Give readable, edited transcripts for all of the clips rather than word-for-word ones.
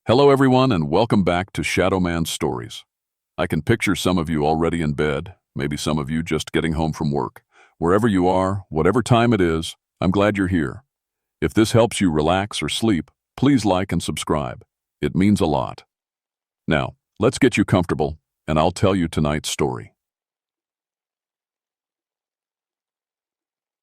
Hello everyone and welcome back to Shadow Man Stories. I can picture some of you already in bed, maybe some of you just getting home from work. Wherever you are, whatever time it is, I'm glad you're here. If this helps you relax or sleep, please like and subscribe. It means a lot. Now, let's get you comfortable, and I'll tell you tonight's story.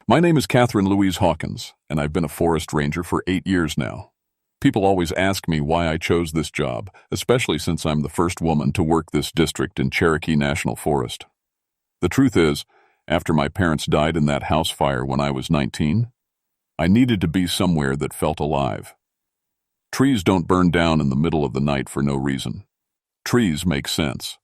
My name is Catherine Louise Hawkins, and I've been a forest ranger for 8 years now. People always ask me why I chose this job, especially since I'm the first woman to work this district in Cherokee National Forest. The truth is, after my parents died in that house fire when I was 19, I needed to be somewhere that felt alive. Trees don't burn down in the middle of the night for no reason. Trees make sense.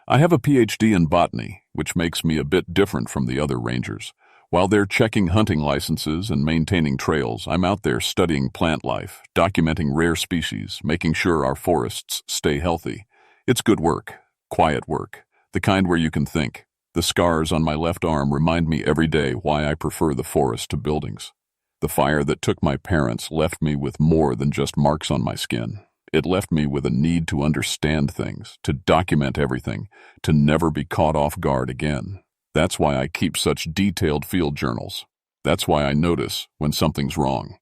I have a PhD in botany, which makes me a bit different from the other rangers. While they're checking hunting licenses and maintaining trails, I'm out there studying plant life, documenting rare species, making sure our forests stay healthy. It's good work, quiet work, the kind where you can think. The scars on my left arm remind me every day why I prefer the forest to buildings. The fire that took my parents left me with more than just marks on my skin. It left me with a need to understand things, to document everything, to never be caught off guard again. That's why I keep such detailed field journals. That's why I notice when something's wrong.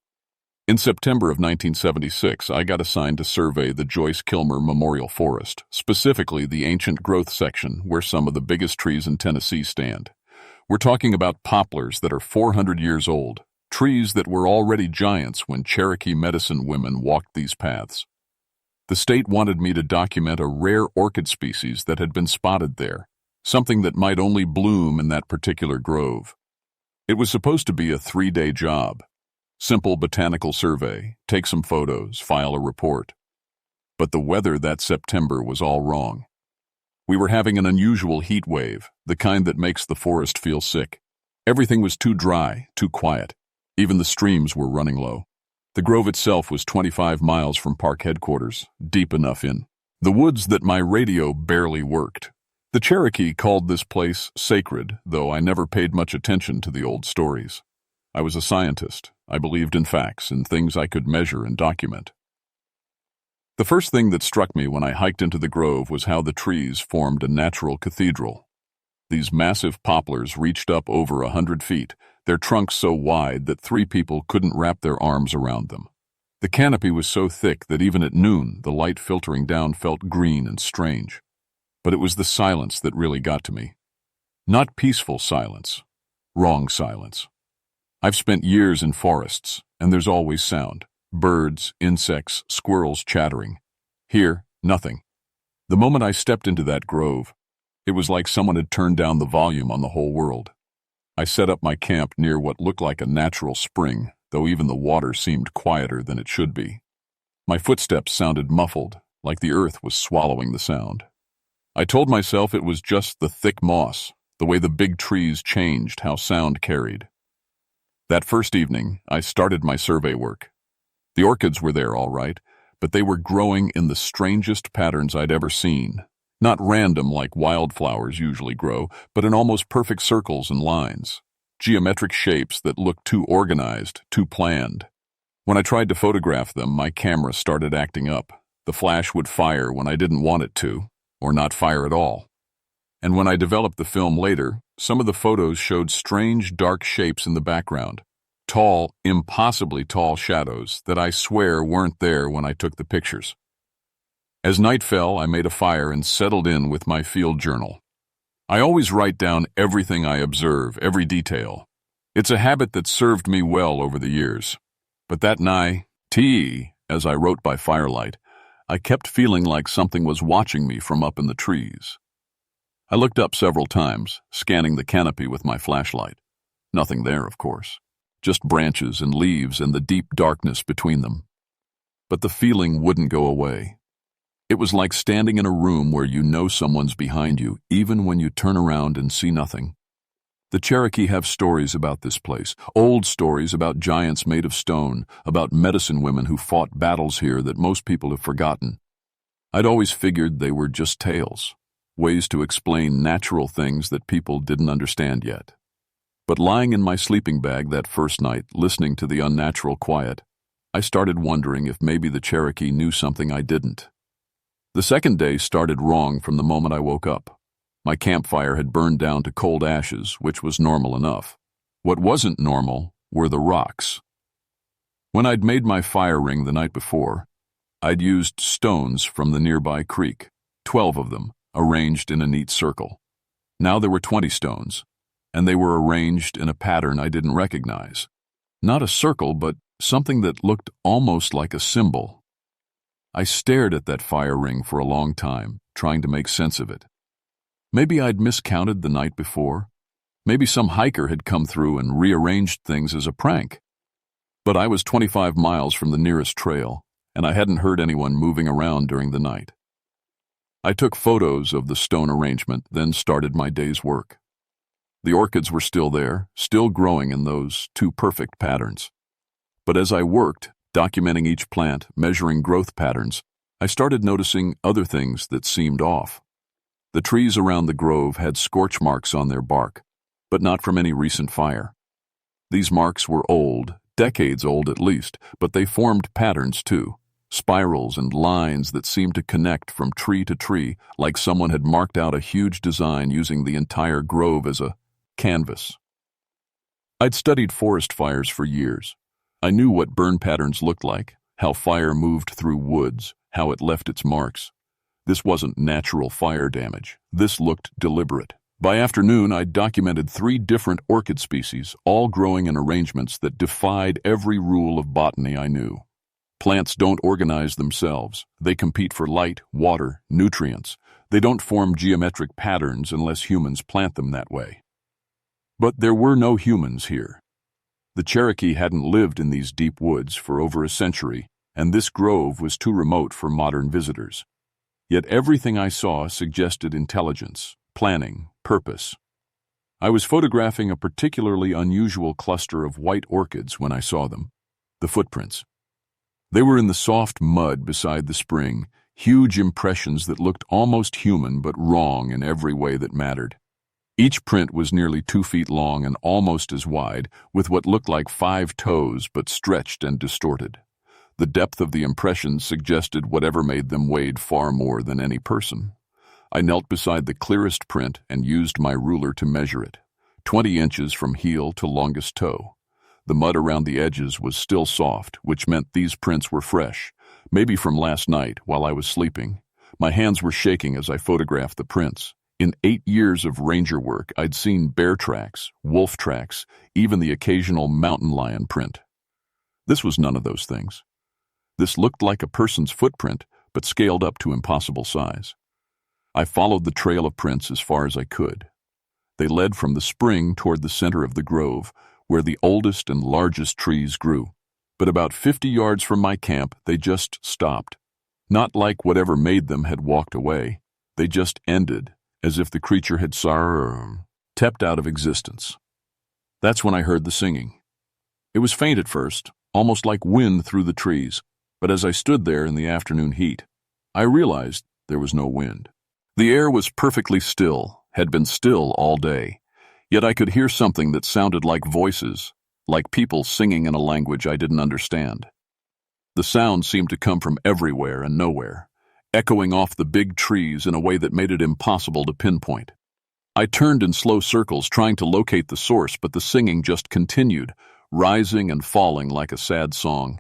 In September of 1976, I got assigned to survey the Joyce Kilmer Memorial Forest, specifically the ancient growth section where some of the biggest trees in Tennessee stand. We're talking about poplars that are 400 years old, trees that were already giants when Cherokee medicine women walked these paths. The state wanted me to document a rare orchid species that had been spotted there, something that might only bloom in that particular grove. It was supposed to be a 3-day job. Simple botanical survey, take some photos, file a report. But the weather that September was all wrong. We were having an unusual heat wave, the kind that makes the forest feel sick. Everything was too dry, too quiet. Even the streams were running low. The grove itself was 25 miles from park headquarters, deep enough in the woods that my radio barely worked. The Cherokee called this place sacred, though I never paid much attention to the old stories. I was a scientist. I believed in facts, in things I could measure and document. The first thing that struck me when I hiked into the grove was how the trees formed a natural cathedral. These massive poplars reached up over 100 feet, their trunks so wide that 3 people couldn't wrap their arms around them. The canopy was so thick that even at noon, the light filtering down felt green and strange. But it was the silence that really got to me. Not peaceful silence, wrong silence. I've spent years in forests, and there's always sound. Birds, insects, squirrels chattering. Here, nothing. The moment I stepped into that grove, it was like someone had turned down the volume on the whole world. I set up my camp near what looked like a natural spring, though even the water seemed quieter than it should be. My footsteps sounded muffled, like the earth was swallowing the sound. I told myself it was just the thick moss, the way the big trees changed how sound carried. That first evening, I started my survey work. The orchids were there all right, but they were growing in the strangest patterns I'd ever seen. Not random like wildflowers usually grow, but in almost perfect circles and lines. Geometric shapes that looked too organized, too planned. When I tried to photograph them, my camera started acting up. The flash would fire when I didn't want it to, or not fire at all. And when I developed the film later, some of the photos showed strange dark shapes in the background. Tall, impossibly tall shadows that I swear weren't there when I took the pictures. As night fell, I made a fire and settled in with my field journal. I always write down everything I observe, every detail. It's a habit that served me well over the years. But that night, as I wrote by firelight, I kept feeling like something was watching me from up in the trees. I looked up several times, scanning the canopy with my flashlight. Nothing there, of course. Just branches and leaves and the deep darkness between them. But the feeling wouldn't go away. It was like standing in a room where you know someone's behind you, even when you turn around and see nothing. The Cherokee have stories about this place, old stories about giants made of stone, about medicine women who fought battles here that most people have forgotten. I'd always figured they were just tales, ways to explain natural things that people didn't understand yet. But lying in my sleeping bag that first night, listening to the unnatural quiet, I started wondering if maybe the Cherokee knew something I didn't. The second day started wrong from the moment I woke up. My campfire had burned down to cold ashes, which was normal enough. What wasn't normal were the rocks. When I'd made my fire ring the night before, I'd used stones from the nearby creek, 12 of them, arranged in a neat circle. Now there were 20 stones, and they were arranged in a pattern I didn't recognize. Not a circle, but something that looked almost like a symbol. I stared at that fire ring for a long time, trying to make sense of it. Maybe I'd miscounted the night before. Maybe some hiker had come through and rearranged things as a prank. But I was 25 miles from the nearest trail, and I hadn't heard anyone moving around during the night. I took photos of the stone arrangement, then started my day's work. The orchids were still there, still growing in those two perfect patterns. But as I worked, documenting each plant, measuring growth patterns, I started noticing other things that seemed off. The trees around the grove had scorch marks on their bark, but not from any recent fire. These marks were old, decades old at least, but they formed patterns too, spirals and lines that seemed to connect from tree to tree like someone had marked out a huge design using the entire grove as a canvas. I'd studied forest fires for years. I knew what burn patterns looked like, how fire moved through woods, how it left its marks. This wasn't natural fire damage. This looked deliberate. By afternoon, I'd documented 3 different orchid species, all growing in arrangements that defied every rule of botany I knew. Plants don't organize themselves. They compete for light, water, nutrients. They don't form geometric patterns unless humans plant them that way. But there were no humans here. The Cherokee hadn't lived in these deep woods for over a century, and this grove was too remote for modern visitors. Yet everything I saw suggested intelligence, planning, purpose. I was photographing a particularly unusual cluster of white orchids when I saw them, the footprints. They were in the soft mud beside the spring, huge impressions that looked almost human but wrong in every way that mattered. Each print was nearly 2 feet long and almost as wide, with what looked like 5 toes but stretched and distorted. The depth of the impressions suggested whatever made them weighed far more than any person. I knelt beside the clearest print and used my ruler to measure it, 20 inches from heel to longest toe. The mud around the edges was still soft, which meant these prints were fresh, maybe from last night while I was sleeping. My hands were shaking as I photographed the prints. In 8 years of ranger work, I'd seen bear tracks, wolf tracks, even the occasional mountain lion print. This was none of those things. This looked like a person's footprint, but scaled up to impossible size. I followed the trail of prints as far as I could. They led from the spring toward the center of the grove, where the oldest and largest trees grew. But about 50 yards from my camp, they just stopped. Not like whatever made them had walked away. They just ended, as if the creature had stepped out of existence. That's when I heard the singing. It was faint at first, almost like wind through the trees, but as I stood there in the afternoon heat, I realized there was no wind. The air was perfectly still, had been still all day, yet I could hear something that sounded like voices, like people singing in a language I didn't understand. The sound seemed to come from everywhere and nowhere, echoing off the big trees in a way that made it impossible to pinpoint. I turned in slow circles trying to locate the source, but the singing just continued, rising and falling like a sad song.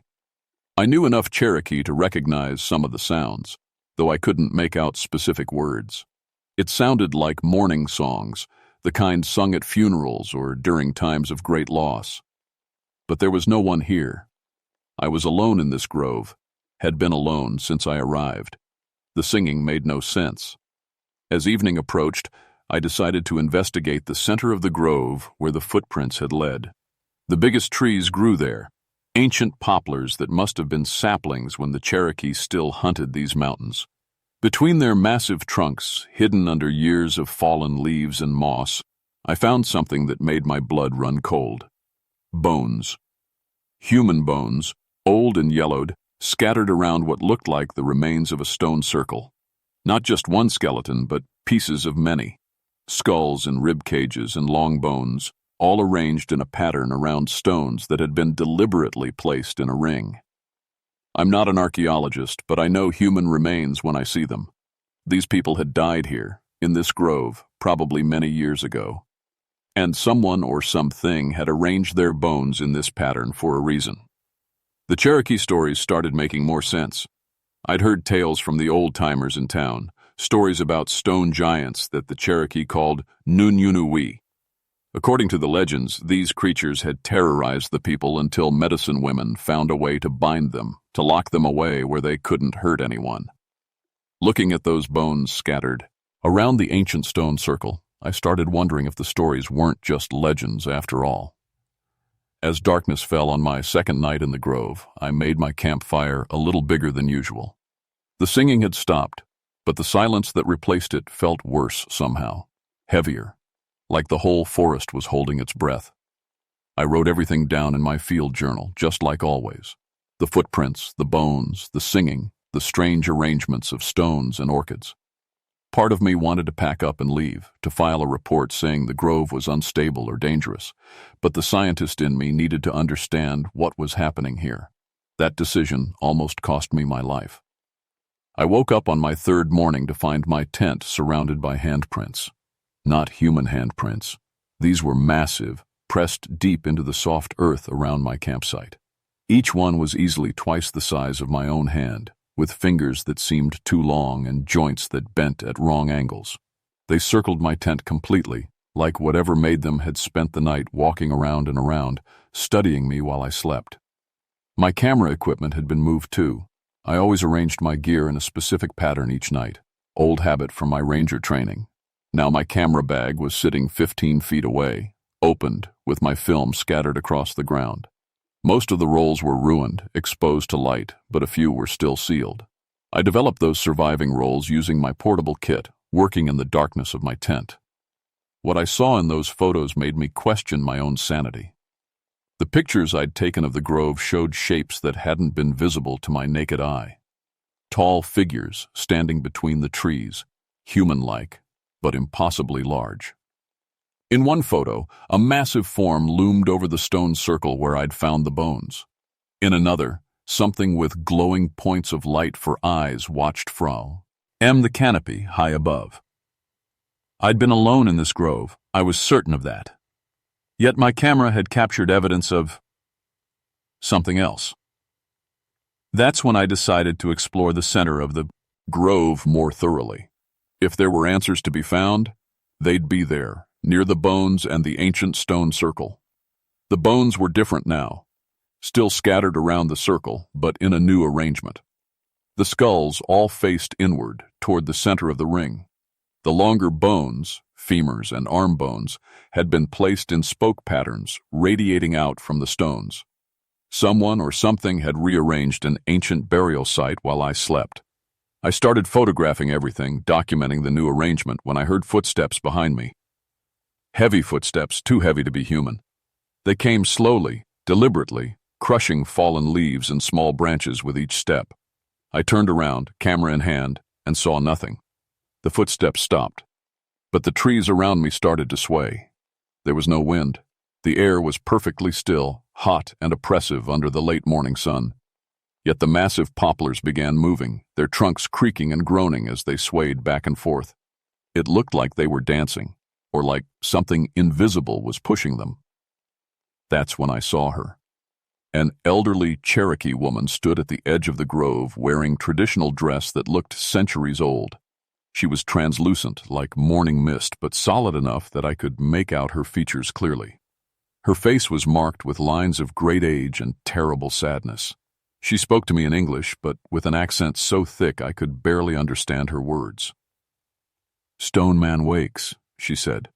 I knew enough Cherokee to recognize some of the sounds, though I couldn't make out specific words. It sounded like mourning songs, the kind sung at funerals or during times of great loss. But there was no one here. I was alone in this grove, had been alone since I arrived. The singing made no sense. As evening approached, I decided to investigate the center of the grove where the footprints had led. The biggest trees grew there, ancient poplars that must have been saplings when the Cherokee still hunted these mountains. Between their massive trunks, hidden under years of fallen leaves and moss, I found something that made my blood run cold. Bones. Human bones, old and yellowed, scattered around what looked like the remains of a stone circle. Not just one skeleton, but pieces of many. Skulls and rib cages and long bones, all arranged in a pattern around stones that had been deliberately placed in a ring. I'm not an archaeologist, but I know human remains when I see them. These people had died here, in this grove, probably many years ago. And someone or something had arranged their bones in this pattern for a reason. The Cherokee stories started making more sense. I'd heard tales from the old-timers in town, stories about stone giants that the Cherokee called Nunyunuwi. According to the legends, these creatures had terrorized the people until medicine women found a way to bind them, to lock them away where they couldn't hurt anyone. Looking at those bones scattered around the ancient stone circle, I started wondering if the stories weren't just legends after all. As darkness fell on my second night in the grove, I made my campfire a little bigger than usual. The singing had stopped, but the silence that replaced it felt worse somehow, heavier, like the whole forest was holding its breath. I wrote everything down in my field journal, just like always. The footprints, the bones, the singing, the strange arrangements of stones and orchids. Part of me wanted to pack up and leave, to file a report saying the grove was unstable or dangerous, but the scientist in me needed to understand what was happening here. That decision almost cost me my life. I woke up on my third morning to find my tent surrounded by handprints. Not human handprints. These were massive, pressed deep into the soft earth around my campsite. Each one was easily twice the size of my own hand, with fingers that seemed too long and joints that bent at wrong angles. They circled my tent completely, like whatever made them had spent the night walking around and around, studying me while I slept. My camera equipment had been moved too. I always arranged my gear in a specific pattern each night, old habit from my ranger training. Now my camera bag was sitting 15 feet away, opened, with my film scattered across the ground. Most of the rolls were ruined, exposed to light, but a few were still sealed. I developed those surviving rolls using my portable kit, working in the darkness of my tent. What I saw in those photos made me question my own sanity. The pictures I'd taken of the grove showed shapes that hadn't been visible to my naked eye. Tall figures standing between the trees, human-like, but impossibly large. In one photo, a massive form loomed over the stone circle where I'd found the bones. In another, something with glowing points of light for eyes watched from the canopy high above. I'd been alone in this grove, I was certain of that. Yet my camera had captured evidence of something else. That's when I decided to explore the center of the grove more thoroughly. If there were answers to be found, they'd be there, near the bones and the ancient stone circle. The bones were different now, still scattered around the circle, but in a new arrangement. The skulls all faced inward, toward the center of the ring. The longer bones, femurs and arm bones, had been placed in spoke patterns, radiating out from the stones. Someone or something had rearranged an ancient burial site while I slept. I started photographing everything, documenting the new arrangement when I heard footsteps behind me. Heavy footsteps, too heavy to be human. They came slowly, deliberately, crushing fallen leaves and small branches with each step. I turned around, camera in hand, and saw nothing. The footsteps stopped, but the trees around me started to sway. There was no wind. The air was perfectly still, hot and oppressive under the late morning sun. Yet the massive poplars began moving, their trunks creaking and groaning as they swayed back and forth. It looked like they were dancing, or like something invisible was pushing them. That's when I saw her. An elderly Cherokee woman stood at the edge of the grove wearing traditional dress that looked centuries old. She was translucent, like morning mist, but solid enough that I could make out her features clearly. Her face was marked with lines of great age and terrible sadness. She spoke to me in English, but with an accent so thick I could barely understand her words. "Stone man wakes," she said,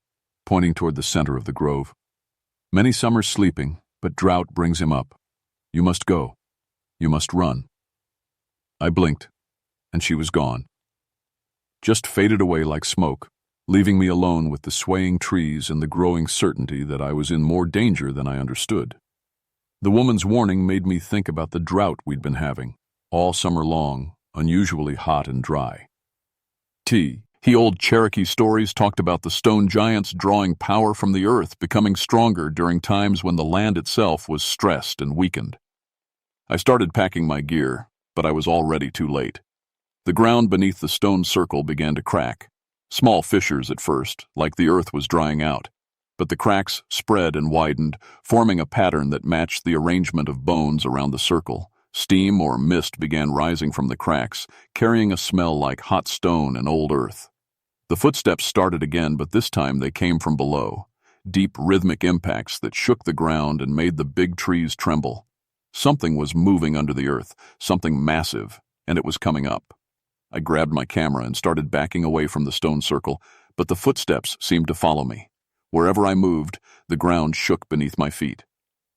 pointing toward the center of the grove. "Many summers sleeping, but drought brings him up. You must go. You must run." I blinked, and she was gone. Just faded away like smoke, leaving me alone with the swaying trees and the growing certainty that I was in more danger than I understood. The woman's warning made me think about the drought we'd been having, all summer long, unusually hot and dry. Old Cherokee stories talked about the stone giants drawing power from the earth, becoming stronger during times when the land itself was stressed and weakened. I started packing my gear, but I was already too late. The ground beneath the stone circle began to crack. Small fissures at first, like the earth was drying out. But the cracks spread and widened, forming a pattern that matched the arrangement of bones around the circle. Steam or mist began rising from the cracks, carrying a smell like hot stone and old earth. The footsteps started again, but this time they came from below. Deep rhythmic impacts that shook the ground and made the big trees tremble. Something was moving under the earth, something massive, and it was coming up. I grabbed my camera and started backing away from the stone circle, but the footsteps seemed to follow me. Wherever I moved, the ground shook beneath my feet.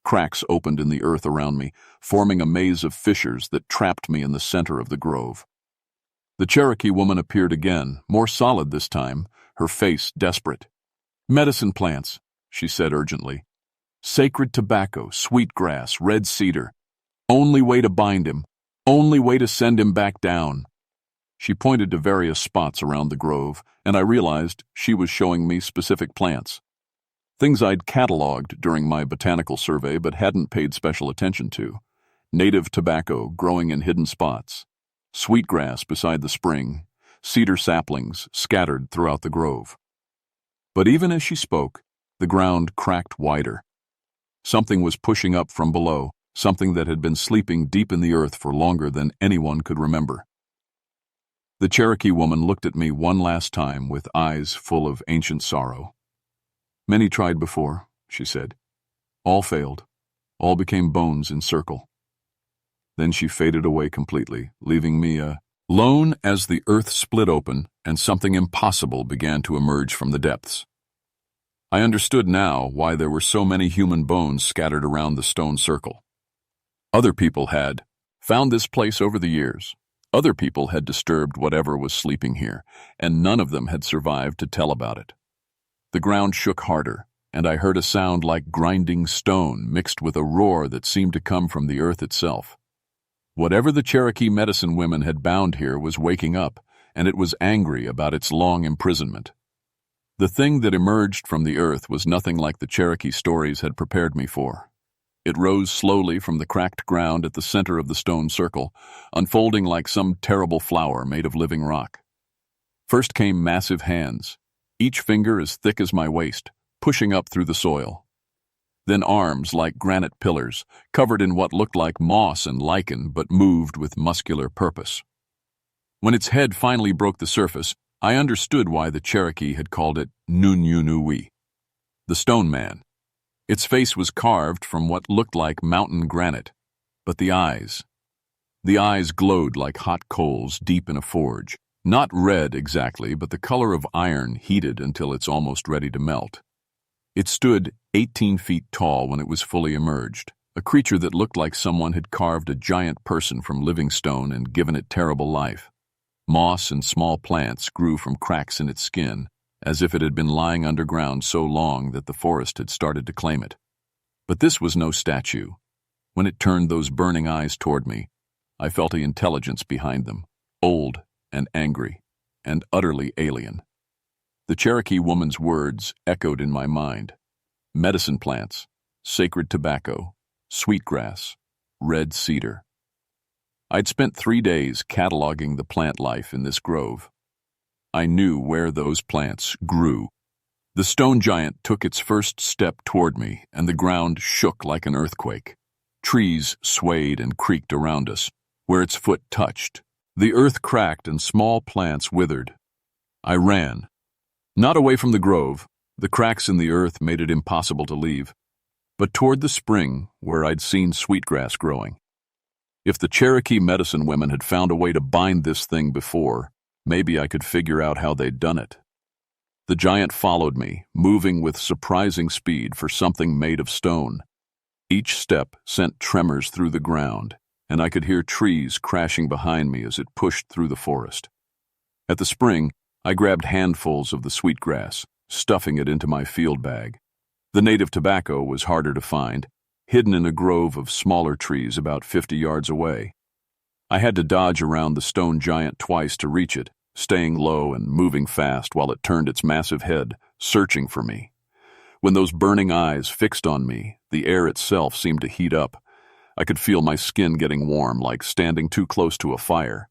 Cracks opened in the earth around me, forming a maze of fissures that trapped me in the center of the grove. The Cherokee woman appeared again, more solid this time, her face desperate. "Medicine plants," she said urgently. "Sacred tobacco, sweetgrass, red cedar. Only way to bind him. Only way to send him back down." She pointed to various spots around the grove, and I realized she was showing me specific plants. Things I'd cataloged during my botanical survey but hadn't paid special attention to. Native tobacco growing in hidden spots. Sweetgrass beside the spring. Cedar saplings scattered throughout the grove. But even as she spoke, the ground cracked wider. Something was pushing up from below, something that had been sleeping deep in the earth for longer than anyone could remember. The Cherokee woman looked at me one last time with eyes full of ancient sorrow. "Many tried before," she said. "All failed. All became bones in circle." Then she faded away completely, leaving me alone as the earth split open and something impossible began to emerge from the depths. I understood now why there were so many human bones scattered around the stone circle. Other people had found this place over the years. Other people had disturbed whatever was sleeping here, and none of them had survived to tell about it. The ground shook harder, and I heard a sound like grinding stone mixed with a roar that seemed to come from the earth itself. Whatever the Cherokee medicine women had bound here was waking up, and it was angry about its long imprisonment. The thing that emerged from the earth was nothing like the Cherokee stories had prepared me for. It rose slowly from the cracked ground at the center of the stone circle, unfolding like some terrible flower made of living rock. First came massive hands, each finger as thick as my waist, pushing up through the soil. Then arms like granite pillars, covered in what looked like moss and lichen but moved with muscular purpose. When its head finally broke the surface, I understood why the Cherokee had called it Nunyunui, the stone man. Its face was carved from what looked like mountain granite, but the eyes glowed like hot coals deep in a forge. Not red exactly, but the color of iron heated until it's almost ready to melt. It stood 18 feet tall when it was fully emerged, a creature that looked like someone had carved a giant person from living stone and given it terrible life. Moss and small plants grew from cracks in its skin, as if it had been lying underground so long that the forest had started to claim it. But this was no statue. When it turned those burning eyes toward me, I felt the intelligence behind them, old and angry, and utterly alien. The Cherokee woman's words echoed in my mind. Medicine plants, sacred tobacco, sweetgrass, red cedar. I'd spent 3 days cataloging the plant life in this grove. I knew where those plants grew. The stone giant took its first step toward me, and the ground shook like an earthquake. Trees swayed and creaked around us. Where its foot touched, the earth cracked and small plants withered. I ran. Not away from the grove, the cracks in the earth made it impossible to leave, but toward the spring where I'd seen sweetgrass growing. If the Cherokee medicine women had found a way to bind this thing before, maybe I could figure out how they'd done it. The giant followed me, moving with surprising speed for something made of stone. Each step sent tremors through the ground, and I could hear trees crashing behind me as it pushed through the forest. At the spring, I grabbed handfuls of the sweetgrass, stuffing it into my field bag. The native tobacco was harder to find, hidden in a grove of smaller trees about 50 yards away. I had to dodge around the stone giant twice to reach it, staying low and moving fast while it turned its massive head, searching for me. When those burning eyes fixed on me, the air itself seemed to heat up. I could feel my skin getting warm, like standing too close to a fire.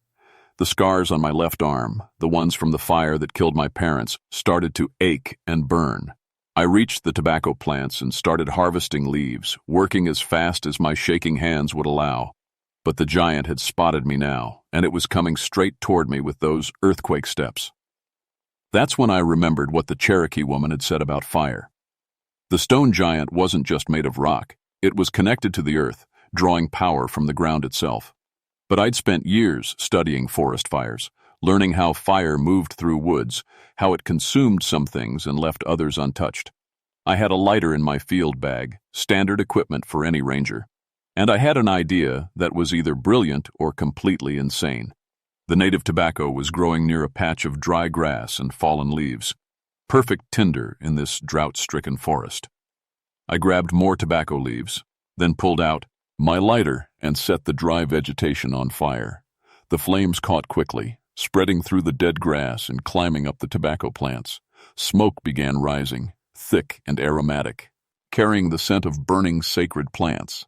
The scars on my left arm, the ones from the fire that killed my parents, started to ache and burn. I reached the tobacco plants and started harvesting leaves, working as fast as my shaking hands would allow. But the giant had spotted me now, and it was coming straight toward me with those earthquake steps. That's when I remembered what the Cherokee woman had said about fire. The stone giant wasn't just made of rock. It was connected to the earth, drawing power from the ground itself. But I'd spent years studying forest fires, learning how fire moved through woods, how it consumed some things and left others untouched. I had a lighter in my field bag, standard equipment for any ranger. And I had an idea that was either brilliant or completely insane. The native tobacco was growing near a patch of dry grass and fallen leaves, perfect tinder in this drought-stricken forest. I grabbed more tobacco leaves, then pulled out my lighter and set the dry vegetation on fire. The flames caught quickly, spreading through the dead grass and climbing up the tobacco plants. Smoke began rising, thick and aromatic, carrying the scent of burning sacred plants.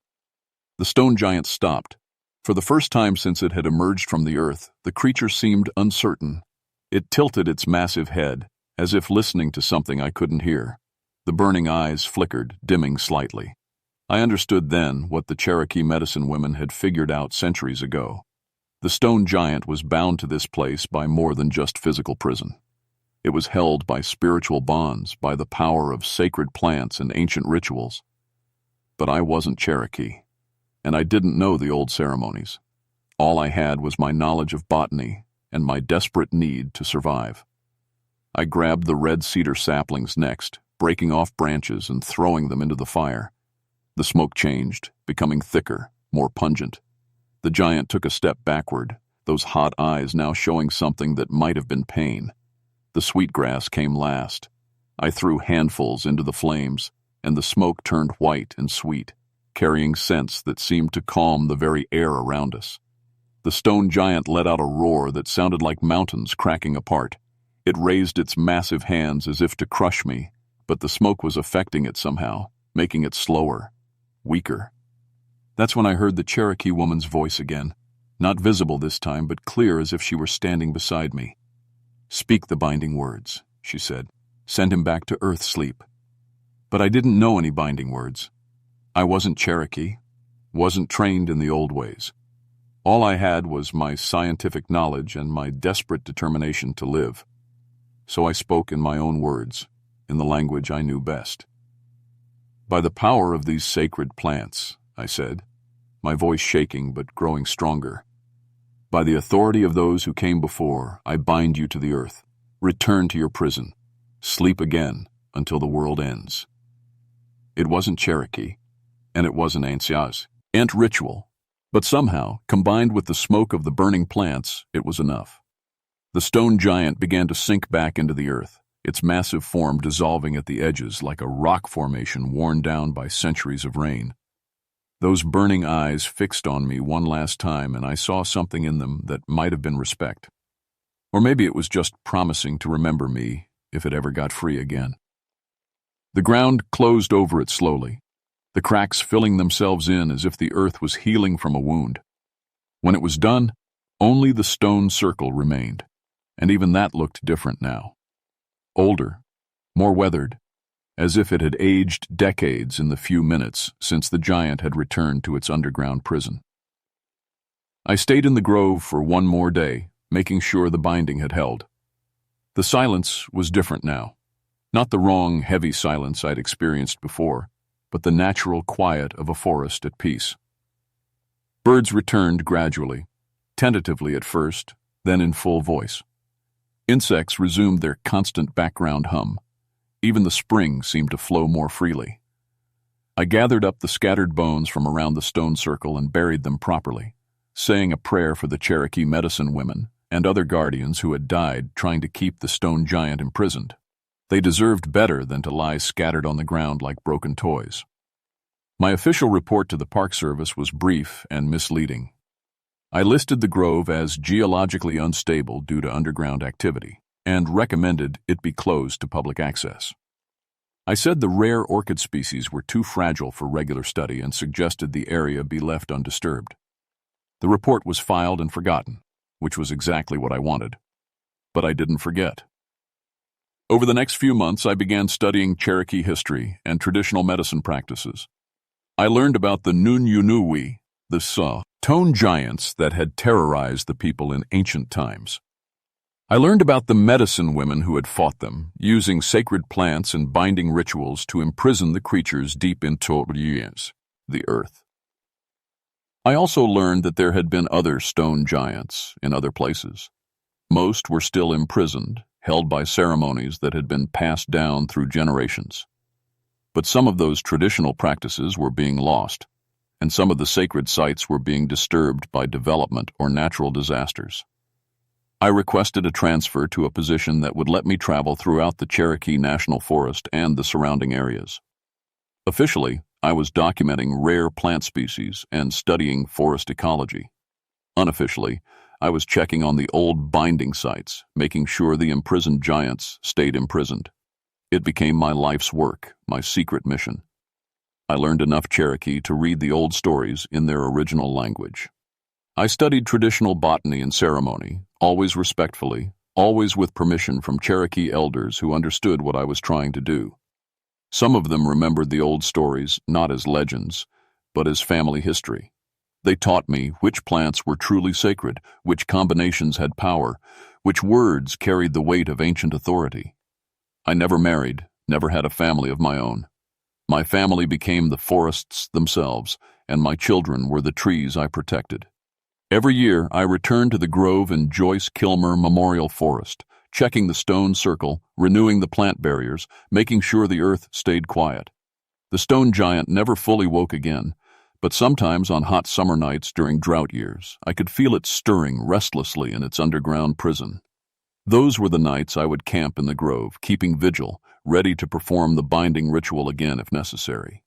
The stone giant stopped. For the first time since it had emerged from the earth, the creature seemed uncertain. It tilted its massive head, as if listening to something I couldn't hear. The burning eyes flickered, dimming slightly. I understood then what the Cherokee medicine women had figured out centuries ago. The stone giant was bound to this place by more than just physical prison. It was held by spiritual bonds, by the power of sacred plants and ancient rituals. But I wasn't Cherokee, and I didn't know the old ceremonies. All I had was my knowledge of botany and my desperate need to survive. I grabbed the red cedar saplings next, breaking off branches and throwing them into the fire. The smoke changed, becoming thicker, more pungent. The giant took a step backward, those hot eyes now showing something that might have been pain. The sweetgrass came last. I threw handfuls into the flames, and the smoke turned white and sweet, carrying scents that seemed to calm the very air around us. The stone giant let out a roar that sounded like mountains cracking apart. It raised its massive hands as if to crush me, but the smoke was affecting it somehow, making it slower, weaker. That's when I heard the Cherokee woman's voice again, not visible this time, but clear as if she were standing beside me. "Speak the binding words," she said. "Send him back to earth sleep." But I didn't know any binding words. I wasn't Cherokee, wasn't trained in the old ways. All I had was my scientific knowledge and my desperate determination to live. So I spoke in my own words, in the language I knew best. "By the power of these sacred plants," I said, my voice shaking but growing stronger. "By the authority of those who came before, I bind you to the earth. Return to your prison. Sleep again until the world ends." It wasn't Cherokee, and it wasn't ancient ritual, but somehow, combined with the smoke of the burning plants, it was enough. The stone giant began to sink back into the earth, its massive form dissolving at the edges like a rock formation worn down by centuries of rain. Those burning eyes fixed on me one last time, and I saw something in them that might have been respect. Or maybe it was just promising to remember me if it ever got free again. The ground closed over it slowly, the cracks filling themselves in as if the earth was healing from a wound. When it was done, only the stone circle remained, and even that looked different now. Older, more weathered, as if it had aged decades in the few minutes since the giant had returned to its underground prison. I stayed in the grove for one more day, making sure the binding had held. The silence was different now. Not the wrong, heavy silence I'd experienced before, but the natural quiet of a forest at peace. Birds returned gradually, tentatively at first, then in full voice. Insects resumed their constant background hum. Even the spring seemed to flow more freely. I gathered up the scattered bones from around the stone circle and buried them properly, saying a prayer for the Cherokee medicine women and other guardians who had died trying to keep the stone giant imprisoned. They deserved better than to lie scattered on the ground like broken toys. My official report to the Park Service was brief and misleading. I listed the grove as geologically unstable due to underground activity and recommended it be closed to public access. I said the rare orchid species were too fragile for regular study and suggested the area be left undisturbed. The report was filed and forgotten, which was exactly what I wanted. But I didn't forget. Over the next few months, I began studying Cherokee history and traditional medicine practices. I learned about the Nunyunuwi, the stone giants that had terrorized the people in ancient times. I learned about the medicine women who had fought them, using sacred plants and binding rituals to imprison the creatures deep into the earth. I also learned that there had been other stone giants in other places. Most were still imprisoned, held by ceremonies that had been passed down through generations. But some of those traditional practices were being lost, and some of the sacred sites were being disturbed by development or natural disasters. I requested a transfer to a position that would let me travel throughout the Cherokee National Forest and the surrounding areas. Officially, I was documenting rare plant species and studying forest ecology. Unofficially, I was checking on the old binding sites, making sure the imprisoned giants stayed imprisoned. It became my life's work, my secret mission. I learned enough Cherokee to read the old stories in their original language. I studied traditional botany and ceremony, always respectfully, always with permission from Cherokee elders who understood what I was trying to do. Some of them remembered the old stories not as legends, but as family history. They taught me which plants were truly sacred, which combinations had power, which words carried the weight of ancient authority. I never married, never had a family of my own. My family became the forests themselves, and my children were the trees I protected. Every year, I returned to the Grove and Joyce Kilmer Memorial Forest, checking the stone circle, renewing the plant barriers, making sure the earth stayed quiet. The stone giant never fully woke again, but sometimes on hot summer nights during drought years, I could feel it stirring restlessly in its underground prison. Those were the nights I would camp in the grove, keeping vigil, ready to perform the binding ritual again if necessary.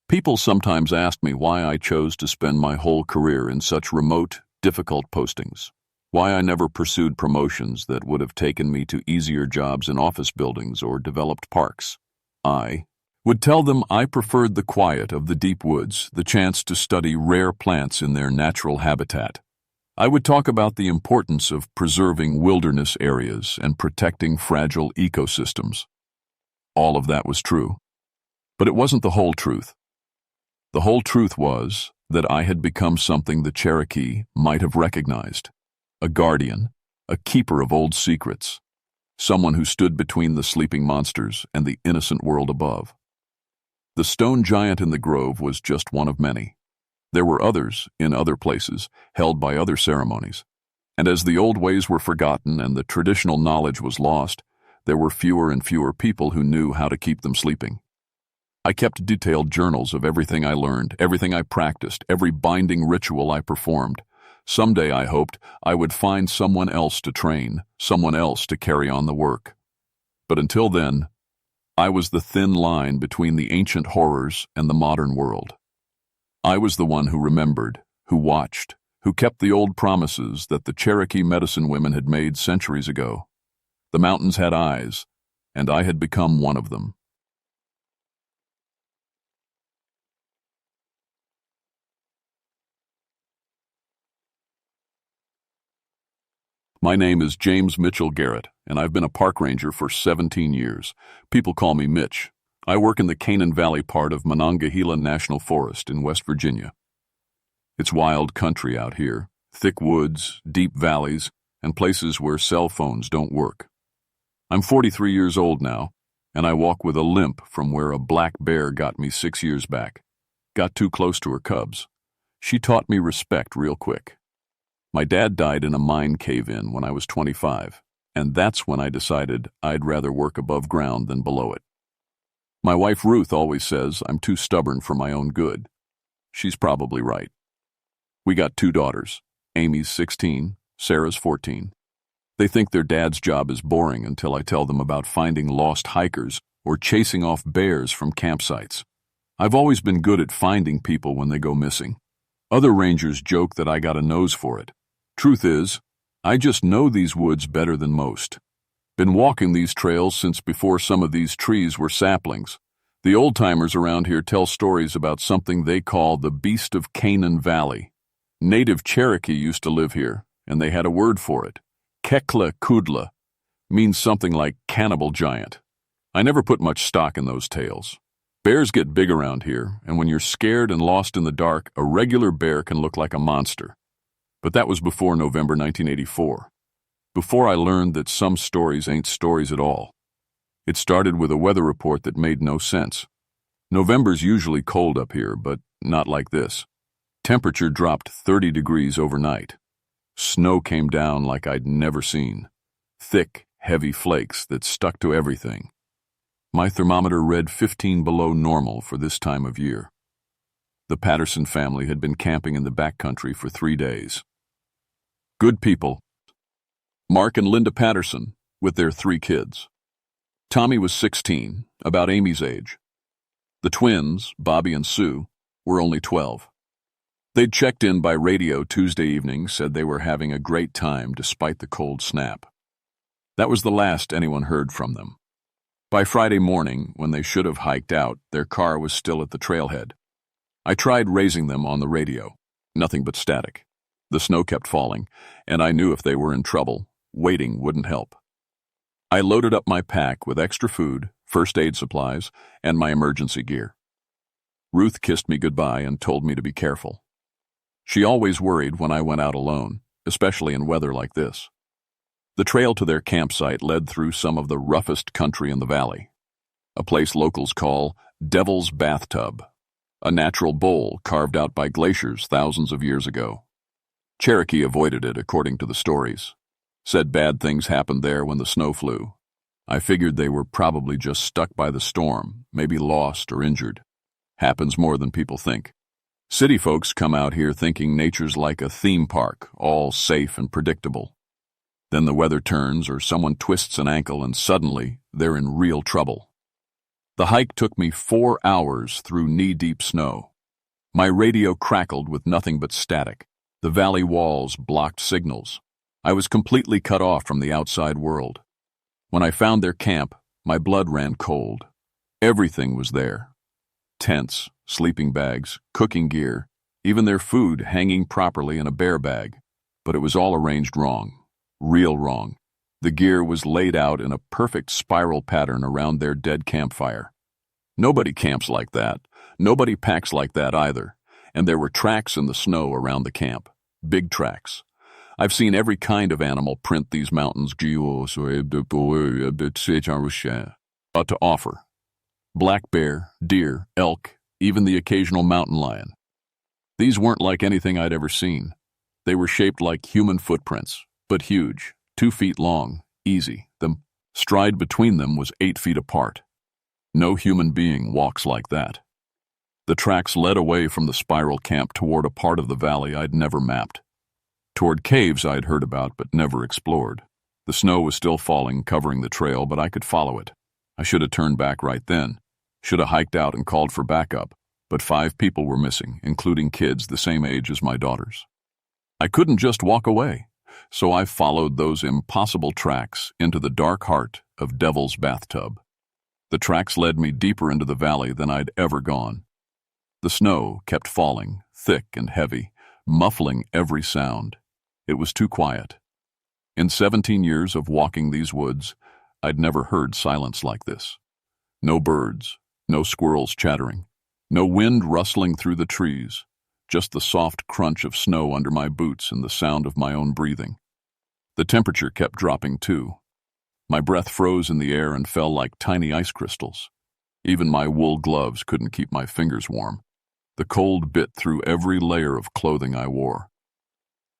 People sometimes asked me why I chose to spend my whole career in such remote, difficult postings, why I never pursued promotions that would have taken me to easier jobs in office buildings or developed parks. I would tell them I preferred the quiet of the deep woods, the chance to study rare plants in their natural habitat. I would talk about the importance of preserving wilderness areas and protecting fragile ecosystems. All of that was true, but it wasn't the whole truth. The whole truth was that I had become something the Cherokee might have recognized: a guardian, a keeper of old secrets, someone who stood between the sleeping monsters and the innocent world above. The stone giant in the grove was just one of many. There were others, in other places, held by other ceremonies. And as the old ways were forgotten and the traditional knowledge was lost, there were fewer and fewer people who knew how to keep them sleeping. I kept detailed journals of everything I learned, everything I practiced, every binding ritual I performed. Someday, I hoped, I would find someone else to train, someone else to carry on the work. But until then, I was the thin line between the ancient horrors and the modern world. I was the one who remembered, who watched, who kept the old promises that the Cherokee medicine women had made centuries ago. The mountains had eyes, and I had become one of them. My name is James Mitchell Garrett, and I've been a park ranger for 17 years. People call me Mitch. I work in the Canaan Valley part of Monongahela National Forest in West Virginia. It's wild country out here, thick woods, deep valleys, and places where cell phones don't work. I'm 43 years old now, and I walk with a limp from where a black bear got me 6 years back. Got too close to her cubs. She taught me respect real quick. My dad died in a mine cave-in when I was 25, and that's when I decided I'd rather work above ground than below it. My wife Ruth always says I'm too stubborn for my own good. She's probably right. We got 2 daughters. Amy's 16, Sarah's 14. They think their dad's job is boring until I tell them about finding lost hikers or chasing off bears from campsites. I've always been good at finding people when they go missing. Other rangers joke that I got a nose for it. Truth is, I just know these woods better than most. Been walking these trails since before some of these trees were saplings. The old-timers around here tell stories about something they call the Beast of Canaan Valley. Native Cherokee used to live here, and they had a word for it. Kekla Kudla means something like cannibal giant. I never put much stock in those tales. Bears get big around here, and when you're scared and lost in the dark, a regular bear can look like a monster. But that was before November 1984. Before I learned that some stories ain't stories at all. It started with a weather report that made no sense. November's usually cold up here, but not like this. Temperature dropped 30 degrees overnight. Snow came down like I'd never seen. Thick, heavy flakes that stuck to everything. My thermometer read 15 below normal for this time of year. The Patterson family had been camping in the backcountry for 3 days. Good people. Mark and Linda Patterson, with their 3 kids. Tommy was 16, about Amy's age. The twins, Bobby and Sue, were only 12. They'd checked in by radio Tuesday evening, said they were having a great time despite the cold snap. That was the last anyone heard from them. By Friday morning, when they should have hiked out, their car was still at the trailhead. I tried raising them on the radio. Nothing but static. The snow kept falling, and I knew if they were in trouble, waiting wouldn't help. I loaded up my pack with extra food, first aid supplies, and my emergency gear. Ruth kissed me goodbye and told me to be careful. She always worried when I went out alone, especially in weather like this. The trail to their campsite led through some of the roughest country in the valley, a place locals call Devil's Bathtub, a natural bowl carved out by glaciers thousands of years ago. Cherokee avoided it, according to the stories. Said bad things happened there when the snow flew. I figured they were probably just stuck by the storm, maybe lost or injured. Happens more than people think. City folks come out here thinking nature's like a theme park, all safe and predictable. Then the weather turns or someone twists an ankle and suddenly they're in real trouble. The hike took me 4 hours through knee-deep snow. My radio crackled with nothing but static. The valley walls blocked signals. I was completely cut off from the outside world. When I found their camp, my blood ran cold. Everything was there. Tents, sleeping bags, cooking gear, even their food hanging properly in a bear bag. But it was all arranged wrong. Real wrong. The gear was laid out in a perfect spiral pattern around their dead campfire. Nobody camps like that. Nobody packs like that either. And there were tracks in the snow around the camp. Big tracks. I've seen every kind of animal print these mountains got to offer. Black bear, deer, elk, even the occasional mountain lion. These weren't like anything I'd ever seen. They were shaped like human footprints, but huge, 2 feet long, easy. The stride between them was 8 feet apart. No human being walks like that. The tracks led away from the spiral camp toward a part of the valley I'd never mapped. Toward caves I'd heard about but never explored. The snow was still falling, covering the trail, but I could follow it. I should have turned back right then. Should have hiked out and called for backup, but 5 people were missing, including kids the same age as my daughters. I couldn't just walk away, so I followed those impossible tracks into the dark heart of Devil's Bathtub. The tracks led me deeper into the valley than I'd ever gone. The snow kept falling, thick and heavy, muffling every sound. It was too quiet. In 17 years of walking these woods, I'd never heard silence like this. No birds, no squirrels chattering, no wind rustling through the trees, just the soft crunch of snow under my boots and the sound of my own breathing. The temperature kept dropping too. My breath froze in the air and fell like tiny ice crystals. Even my wool gloves couldn't keep my fingers warm. The cold bit through every layer of clothing I wore.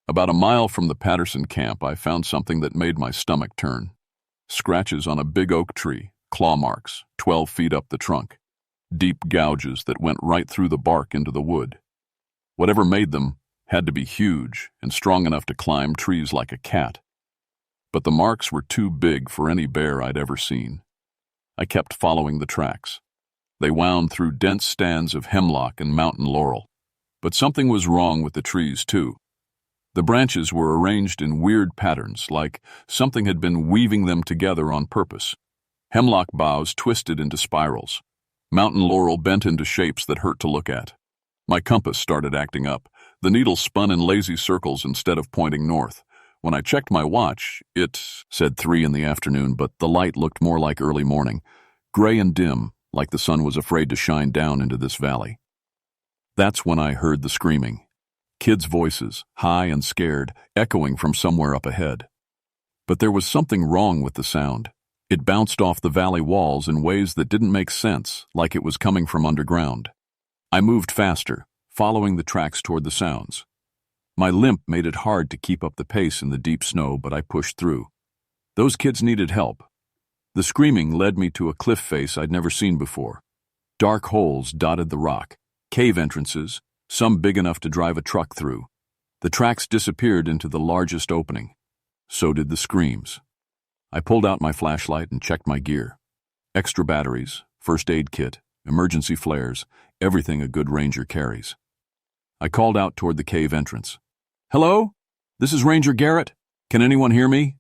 About a mile from the Patterson camp, I found something that made my stomach turn. Scratches on a big oak tree, claw marks, 12 feet up the trunk. Deep gouges that went right through the bark into the wood. Whatever made them had to be huge and strong enough to climb trees like a cat. But the marks were too big for any bear I'd ever seen. I kept following the tracks. They wound through dense stands of hemlock and mountain laurel. But something was wrong with the trees, too. The branches were arranged in weird patterns, like something had been weaving them together on purpose. Hemlock boughs twisted into spirals. Mountain laurel bent into shapes that hurt to look at. My compass started acting up. The needle spun in lazy circles instead of pointing north. When I checked my watch, it said 3 in the afternoon, but the light looked more like early morning, gray and dim, like the sun was afraid to shine down into this valley. That's when I heard the screaming. Kids' voices, high and scared, echoing from somewhere up ahead. But there was something wrong with the sound. It bounced off the valley walls in ways that didn't make sense, like it was coming from underground. I moved faster, following the tracks toward the sounds. My limp made it hard to keep up the pace in the deep snow, but I pushed through. Those kids needed help. The screaming led me to a cliff face I'd never seen before. Dark holes dotted the rock, cave entrances, some big enough to drive a truck through. The tracks disappeared into the largest opening. So did the screams. I pulled out my flashlight and checked my gear. Extra batteries, first aid kit, emergency flares, everything a good ranger carries. I called out toward the cave entrance. "Hello? This is Ranger Garrett. Can anyone hear me?"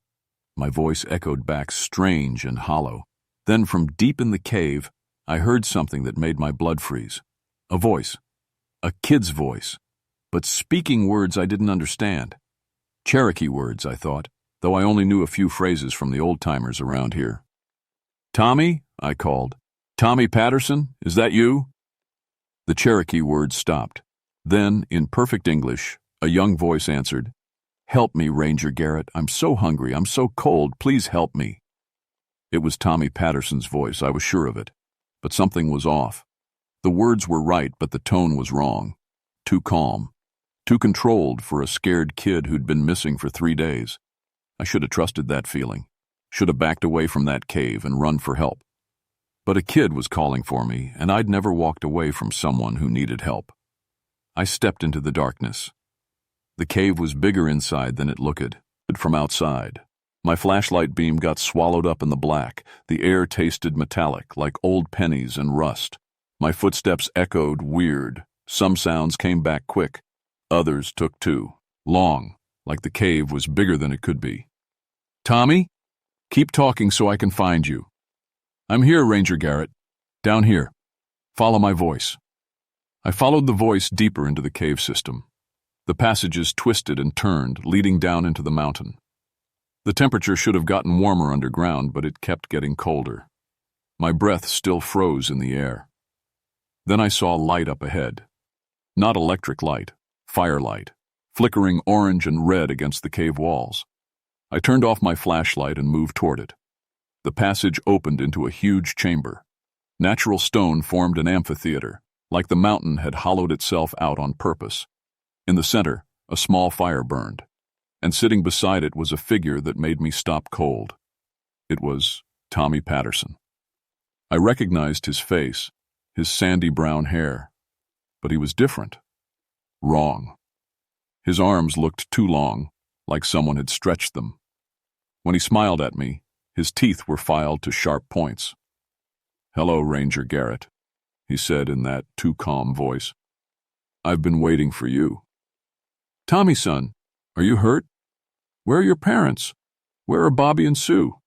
My voice echoed back strange and hollow. Then from deep in the cave, I heard something that made my blood freeze. A voice. A kid's voice. But speaking words I didn't understand. Cherokee words, I thought, though I only knew a few phrases from the old-timers around here. "Tommy?" I called. "Tommy Patterson? Is that you?" The Cherokee words stopped. Then, in perfect English, a young voice answered, "Help me, Ranger Garrett. I'm so hungry. I'm so cold. Please help me." It was Tommy Patterson's voice, I was sure of it. But something was off. The words were right, but the tone was wrong. Too calm. Too controlled for a scared kid who'd been missing for 3 days. I should have trusted that feeling. Should have backed away from that cave and run for help. But a kid was calling for me, and I'd never walked away from someone who needed help. I stepped into the darkness. The cave was bigger inside than it looked. From outside, my flashlight beam got swallowed up in the black. The air tasted metallic, like old pennies and rust. My footsteps echoed weird. Some sounds came back quick. Others took too long, like the cave was bigger than it could be. "Tommy? Keep talking so I can find you." "I'm here, Ranger Garrett. Down here. Follow my voice." I followed the voice deeper into the cave system. The passages twisted and turned, leading down into the mountain. The temperature should have gotten warmer underground, but it kept getting colder. My breath still froze in the air. Then I saw light up ahead. Not electric light, firelight, flickering orange and red against the cave walls. I turned off my flashlight and moved toward it. The passage opened into a huge chamber. Natural stone formed an amphitheater, like the mountain had hollowed itself out on purpose. In the center, a small fire burned, and sitting beside it was a figure that made me stop cold. It was Tommy Patterson. I recognized his face, his sandy brown hair, but he was different. Wrong. His arms looked too long, like someone had stretched them. When he smiled at me, his teeth were filed to sharp points. "Hello, Ranger Garrett," he said in that too calm voice. "I've been waiting for you." "Tommy, son, are you hurt? Where are your parents? Where are Bobby and Sue?"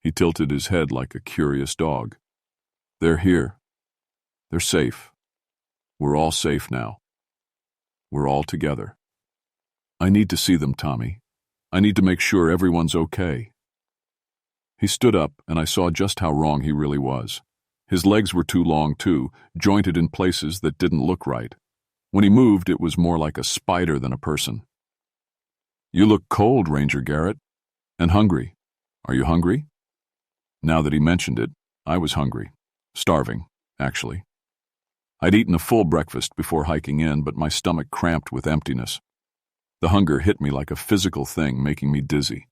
He tilted his head like a curious dog. "They're here. They're safe. We're all safe now. We're all together. I need to see them, Tommy. I need to make sure everyone's okay." He stood up, and I saw just how wrong he really was. His legs were too long, too, jointed in places that didn't look right. When he moved, it was more like a spider than a person. "You look cold, Ranger Garrett, and hungry. Are you hungry?" Now that he mentioned it, I was hungry. Starving, actually. I'd eaten a full breakfast before hiking in, but my stomach cramped with emptiness. The hunger hit me like a physical thing, making me dizzy.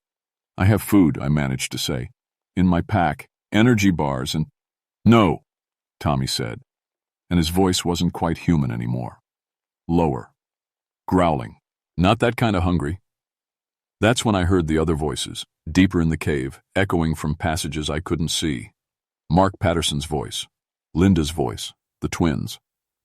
"I have food," I managed to say. "In my pack, energy bars and—" "No," Tommy said, and his voice wasn't quite human anymore. Lower. Growling. "Not that kind of hungry." That's when I heard the other voices, deeper in the cave, echoing from passages I couldn't see. Mark Patterson's voice, Linda's voice, the twins.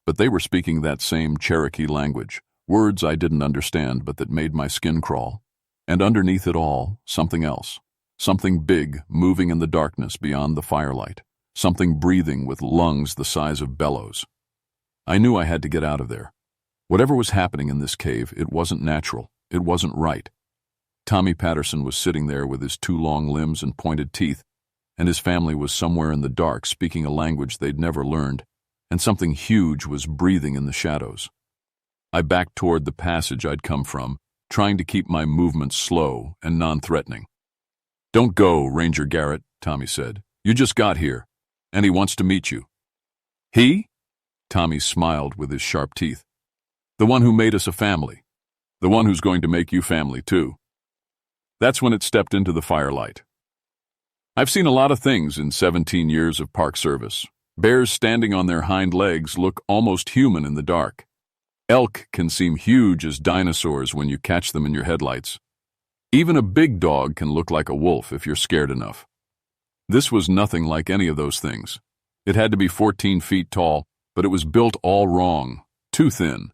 But they were speaking that same Cherokee language, Words I didn't understand but that made my skin crawl. And underneath it all, something else. Something big, moving in the darkness beyond the firelight. Something breathing with lungs the size of bellows. I knew I had to get out of there. Whatever was happening in this cave, it wasn't natural. It wasn't right. Tommy Patterson was sitting there with his 2 long limbs and pointed teeth, and his family was somewhere in the dark speaking a language they'd never learned, and something huge was breathing in the shadows. I backed toward the passage I'd come from, trying to keep my movements slow and non-threatening. "Don't go, Ranger Garrett," Tommy said. "You just got here, and he wants to meet you." "He?" Tommy smiled with his sharp teeth. "The one who made us a family. The one who's going to make you family, too." That's when it stepped into the firelight. I've seen a lot of things in 17 years of park service. Bears standing on their hind legs look almost human in the dark. Elk can seem huge as dinosaurs when you catch them in your headlights. Even a big dog can look like a wolf if you're scared enough. This was nothing like any of those things. It had to be 14 feet tall, but it was built all wrong, too thin,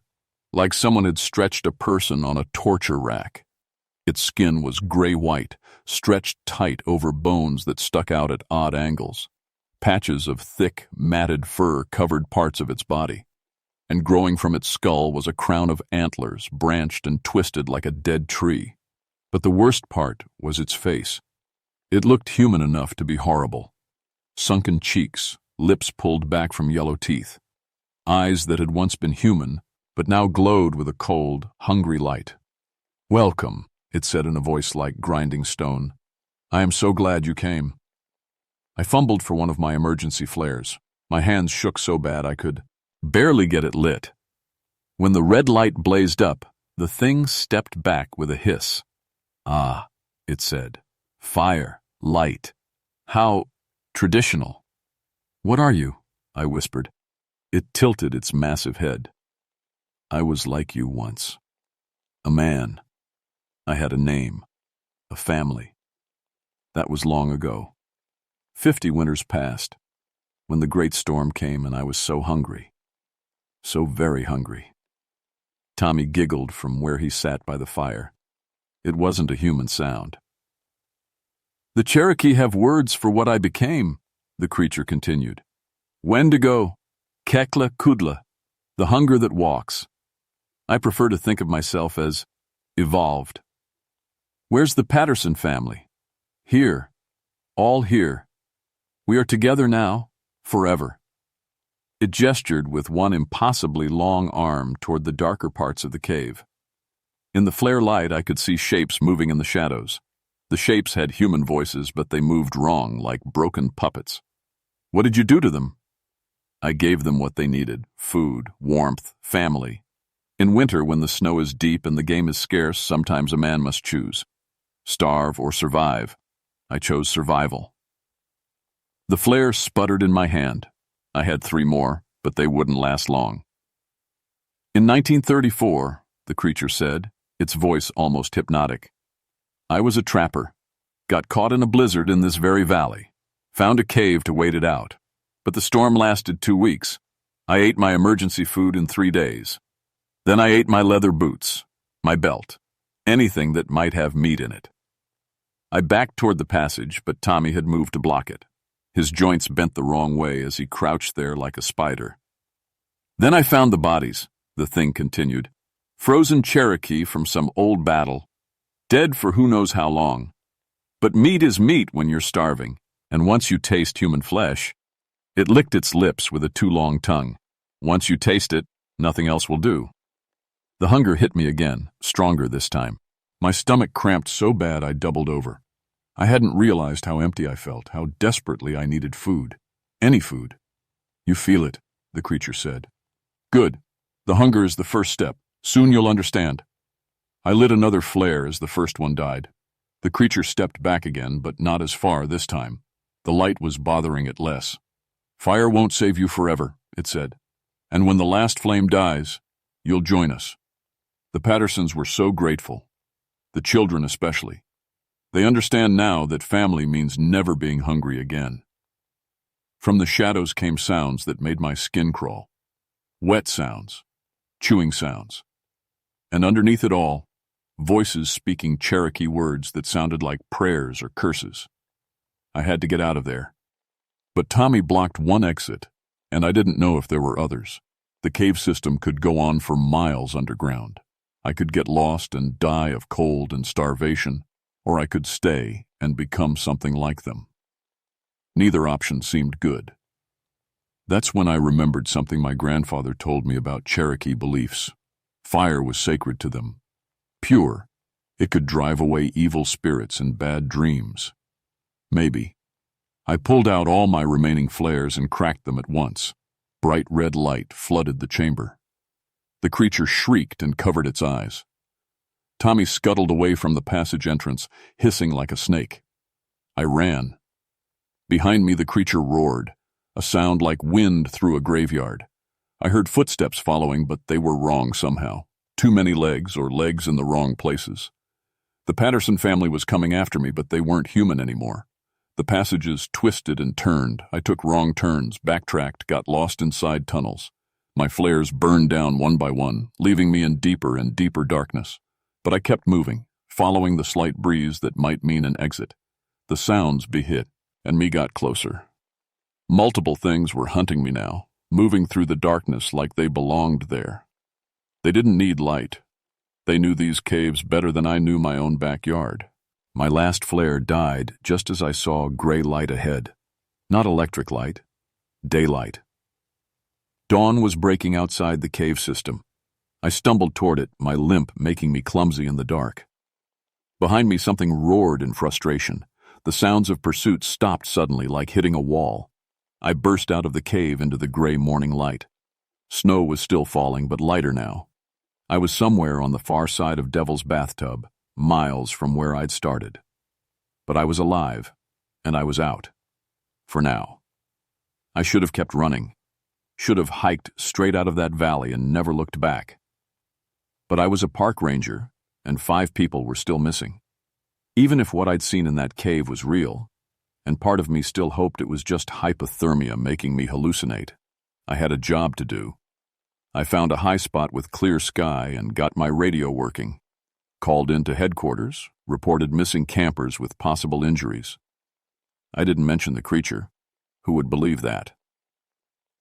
like someone had stretched a person on a torture rack. Its skin was gray-white, stretched tight over bones that stuck out at odd angles. Patches of thick, matted fur covered parts of its body, and growing from its skull was a crown of antlers, branched and twisted like a dead tree. But the worst part was its face. It looked human enough to be horrible. Sunken cheeks, lips pulled back from yellow teeth. Eyes that had once been human, but now glowed with a cold, hungry light. "Welcome," it said in a voice like grinding stone. "I am so glad you came." I fumbled for one of my emergency flares. My hands shook so bad I could barely get it lit. When the red light blazed up, the thing stepped back with a hiss. "Ah," it said. "Fire, light. How traditional." "What are you?" I whispered. It tilted its massive head. "I was like you once. A man. I had a name. A family. That was long ago. 50 winters passed, when the great storm came and I was so hungry. So very hungry." Tommy giggled from where he sat by the fire. It wasn't a human sound. "The Cherokee have words for what I became," the creature continued. "Wendigo, Kekla Kudla, the hunger that walks. I prefer to think of myself as evolved. Where's the Patterson family? Here. All here. We are together now, forever." It gestured with one impossibly long arm toward the darker parts of the cave. In the flare light, I could see shapes moving in the shadows. The shapes had human voices, but they moved wrong, like broken puppets. "What did you do to them?" "I gave them what they needed: food, warmth, family. In winter, when the snow is deep and the game is scarce, sometimes a man must choose. Starve or survive. I chose survival." The flare sputtered in my hand. I had 3 more, but they wouldn't last long. "In 1934, the creature said, its voice almost hypnotic. "I was a trapper. Got caught in a blizzard in this very valley. Found a cave to wait it out. But the storm lasted 2 weeks. I ate my emergency food in 3 days. Then I ate my leather boots, my belt, anything that might have meat in it." I backed toward the passage, but Tommy had moved to block it. His joints bent the wrong way as he crouched there like a spider. "Then I found the bodies," the thing continued. "Frozen Cherokee from some old battle. Dead for who knows how long. But meat is meat when you're starving, and once you taste human flesh—" It licked its lips with a too long tongue. "Once you taste it, nothing else will do." The hunger hit me again, stronger this time. My stomach cramped so bad I doubled over. I hadn't realized how empty I felt, how desperately I needed food. Any food. "You feel it," the creature said. "Good. The hunger is the first step. Soon you'll understand." I lit another flare as the first one died. The creature stepped back again, but not as far this time. The light was bothering it less. "Fire won't save you forever," it said. "And when the last flame dies, you'll join us." The Pattersons were so grateful. The children especially. They understand now that family means never being hungry again. From the shadows came sounds that made my skin crawl. Wet sounds. Chewing sounds. And underneath it all, voices speaking Cherokee words that sounded like prayers or curses. I had to get out of there. But Tommy blocked one exit, and I didn't know if there were others. The cave system could go on for miles underground. I could get lost and die of cold and starvation, or I could stay and become something like them. Neither option seemed good. That's when I remembered something my grandfather told me about Cherokee beliefs. Fire was sacred to them. Pure. It could drive away evil spirits and bad dreams. Maybe. I pulled out all my remaining flares and cracked them at once. Bright red light flooded the chamber. The creature shrieked and covered its eyes. Tommy scuttled away from the passage entrance, hissing like a snake. I ran. Behind me the creature roared, a sound like wind through a graveyard. I heard footsteps following, but they were wrong somehow. Too many legs, or legs in the wrong places. The Patterson family was coming after me, but they weren't human anymore. The passages twisted and turned. I took wrong turns, backtracked, got lost inside tunnels. My flares burned down one by one, leaving me in deeper and deeper darkness. But I kept moving, following the slight breeze that might mean an exit. The sounds behit, and me got closer. Multiple things were hunting me now, moving through the darkness like they belonged there. They didn't need light. They knew these caves better than I knew my own backyard. My last flare died just as I saw gray light ahead. Not electric light, daylight. Dawn was breaking outside the cave system. I stumbled toward it, my limp making me clumsy in the dark. Behind me something roared in frustration. The sounds of pursuit stopped suddenly like hitting a wall. I burst out of the cave into the gray morning light. Snow was still falling, but lighter now. I was somewhere on the far side of Devil's Bathtub, miles from where I'd started. But I was alive, and I was out. For now. I should have kept running. Should have hiked straight out of that valley and never looked back. But I was a park ranger, and 5 people were still missing. Even if what I'd seen in that cave was real, and part of me still hoped it was just hypothermia making me hallucinate, I had a job to do. I found a high spot with clear sky and got my radio working. Called into headquarters, reported missing campers with possible injuries. I didn't mention the creature. Who would believe that?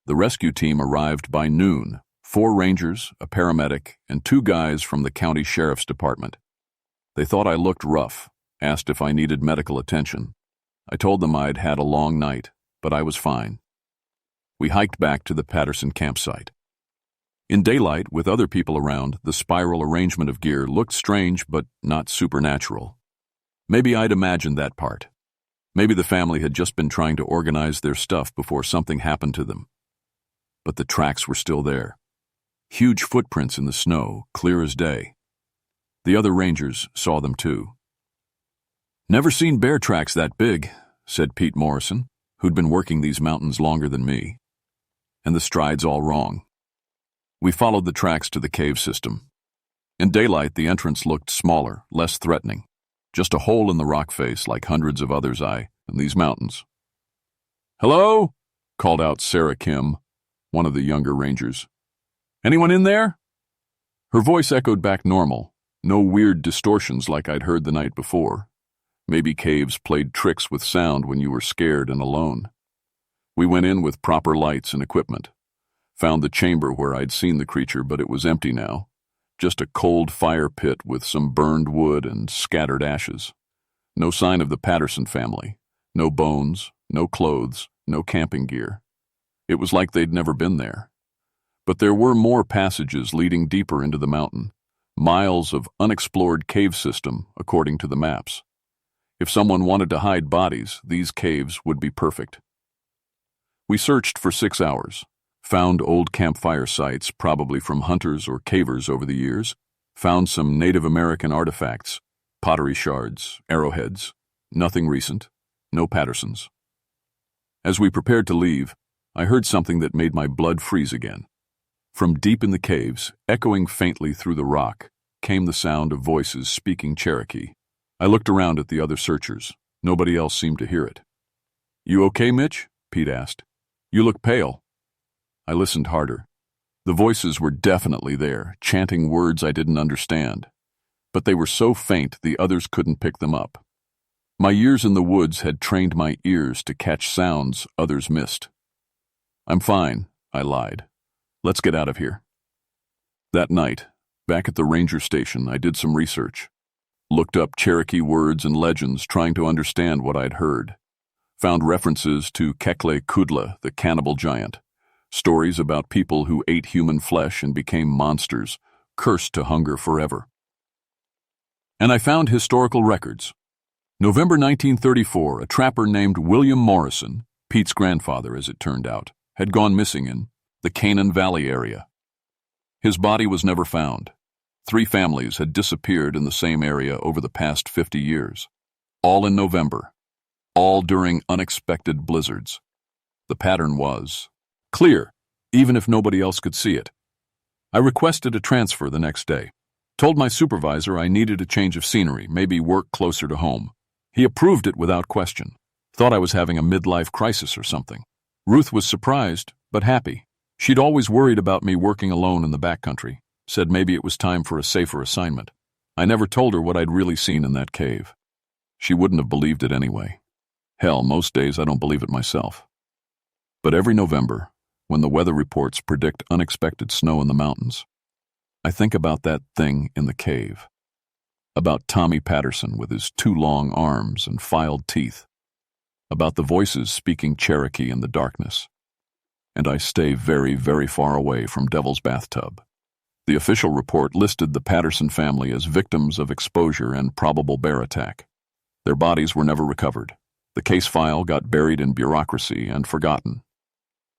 The rescue team arrived by noon, 4 rangers, a paramedic, and 2 guys from the county sheriff's department. They thought I looked rough, asked if I needed medical attention. I told them I'd had a long night, but I was fine. We hiked back to the Patterson campsite. In daylight, with other people around, the spiral arrangement of gear looked strange but not supernatural. Maybe I'd imagined that part. Maybe the family had just been trying to organize their stuff before something happened to them. But the tracks were still there. Huge footprints in the snow, clear as day. The other rangers saw them too. "Never seen bear tracks that big," said Pete Morrison, who'd been working these mountains longer than me. "And the stride's all wrong." We followed the tracks to the cave system. In daylight, the entrance looked smaller, less threatening. Just a hole in the rock face like hundreds of others in these mountains. "Hello?" called out Sarah Kim, one of the younger rangers. "Anyone in there?" Her voice echoed back normal, no weird distortions like I'd heard the night before. Maybe caves played tricks with sound when you were scared and alone. We went in with proper lights and equipment. Found the chamber where I'd seen the creature, but it was empty now. Just a cold fire pit with some burned wood and scattered ashes. No sign of the Patterson family. No bones, no clothes, no camping gear. It was like they'd never been there. But there were more passages leading deeper into the mountain. Miles of unexplored cave system, according to the maps. If someone wanted to hide bodies, these caves would be perfect. We searched for 6 hours. Found old campfire sites, probably from hunters or cavers over the years. Found some Native American artifacts, pottery shards, arrowheads. Nothing recent. No Pattersons. As we prepared to leave, I heard something that made my blood freeze again. From deep in the caves, echoing faintly through the rock, came the sound of voices speaking Cherokee. I looked around at the other searchers. Nobody else seemed to hear it. "You okay, Mitch?" Pete asked. "You look pale." I listened harder. The voices were definitely there, chanting words I didn't understand, but they were so faint the others couldn't pick them up. My years in the woods had trained my ears to catch sounds others missed. "I'm fine," I lied. "Let's get out of here." That night, back at the ranger station, I did some research. Looked up Cherokee words and legends trying to understand what I'd heard. Found references to Kekle Kudla, the cannibal giant. Stories about people who ate human flesh and became monsters, cursed to hunger forever. And I found historical records. November 1934, a trapper named William Morrison, Pete's grandfather as it turned out, had gone missing in the Canaan Valley area. His body was never found. 3 families had disappeared in the same area over the past 50 years. All in November. All during unexpected blizzards. The pattern was clear, even if nobody else could see it. I requested a transfer the next day. Told my supervisor I needed a change of scenery, maybe work closer to home. He approved it without question. Thought I was having a midlife crisis or something. Ruth was surprised, but happy. She'd always worried about me working alone in the backcountry. Said maybe it was time for a safer assignment. I never told her what I'd really seen in that cave. She wouldn't have believed it anyway. Hell, most days I don't believe it myself. But every November, when the weather reports predict unexpected snow in the mountains, I think about that thing in the cave. About Tommy Patterson with his 2 long arms and filed teeth. About the voices speaking Cherokee in the darkness. And I stay very, very far away from Devil's Bathtub. The official report listed the Patterson family as victims of exposure and probable bear attack. Their bodies were never recovered. The case file got buried in bureaucracy and forgotten.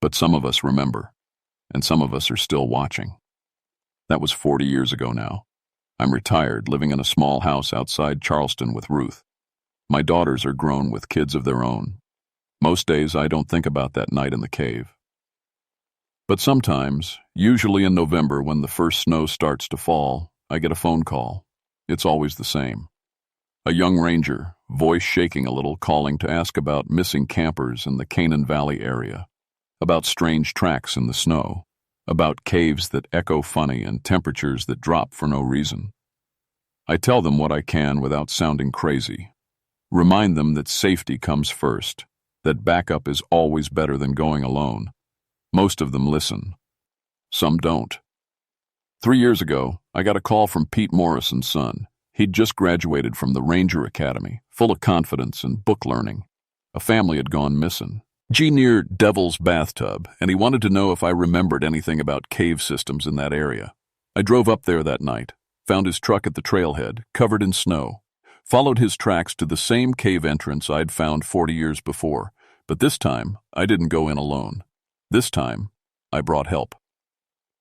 But some of us remember, and some of us are still watching. That was 40 years ago now. I'm retired, living in a small house outside Charleston with Ruth. My daughters are grown with kids of their own. Most days I don't think about that night in the cave. But sometimes, usually in November when the first snow starts to fall, I get a phone call. It's always the same. A young ranger, voice shaking a little, calling to ask about missing campers in the Canaan Valley area, about strange tracks in the snow, about caves that echo funny and temperatures that drop for no reason. I tell them what I can without sounding crazy. Remind them that safety comes first, that backup is always better than going alone. Most of them listen. Some don't. 3 years ago, I got a call from Pete Morrison's son. He'd just graduated from the Ranger Academy, full of confidence and book learning. A family had gone missing. Near Devil's Bathtub, and he wanted to know if I remembered anything about cave systems in that area. I drove up there that night, found his truck at the trailhead, covered in snow, followed his tracks to the same cave entrance I'd found 40 years before, but this time I didn't go in alone. This time, I brought help.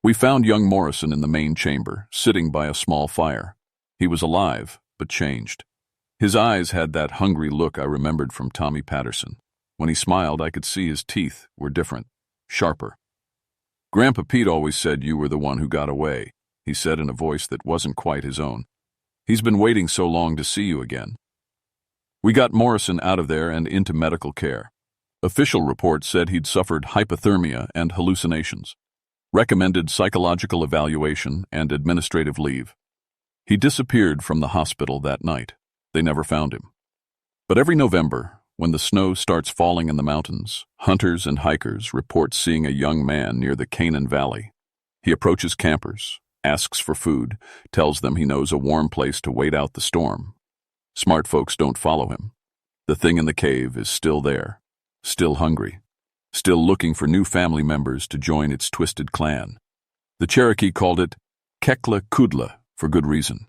We found young Morrison in the main chamber, sitting by a small fire. He was alive, but changed. His eyes had that hungry look I remembered from Tommy Patterson. When he smiled, I could see his teeth were different, sharper. "Grandpa Pete always said you were the one who got away," he said in a voice that wasn't quite his own. "He's been waiting so long to see you again." We got Morrison out of there and into medical care. Official reports said he'd suffered hypothermia and hallucinations. Recommended psychological evaluation and administrative leave. He disappeared from the hospital that night. They never found him. But every November, when the snow starts falling in the mountains, hunters and hikers report seeing a young man near the Canaan Valley. He approaches campers, asks for food, tells them he knows a warm place to wait out the storm. Smart folks don't follow him. The thing in the cave is still there, still hungry, still looking for new family members to join its twisted clan. The Cherokee called it Kekle Kudla for good reason.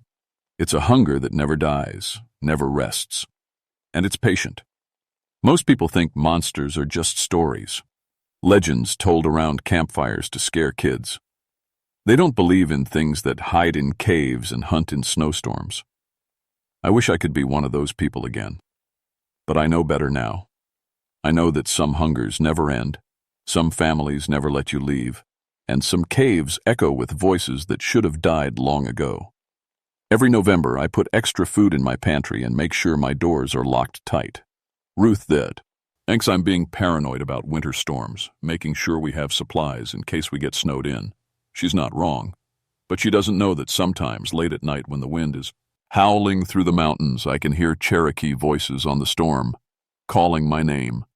It's a hunger that never dies, never rests. And it's patient. Most people think monsters are just stories, legends told around campfires to scare kids. They don't believe in things that hide in caves and hunt in snowstorms. I wish I could be one of those people again. But I know better now. I know that some hungers never end, some families never let you leave, and some caves echo with voices that should have died long ago. Every November, I put extra food in my pantry and make sure my doors are locked tight. Ruth thinks I'm being paranoid about winter storms, making sure we have supplies in case we get snowed in. She's not wrong. But she doesn't know that sometimes, late at night when the wind is howling through the mountains, I can hear Cherokee voices on the storm, calling my name,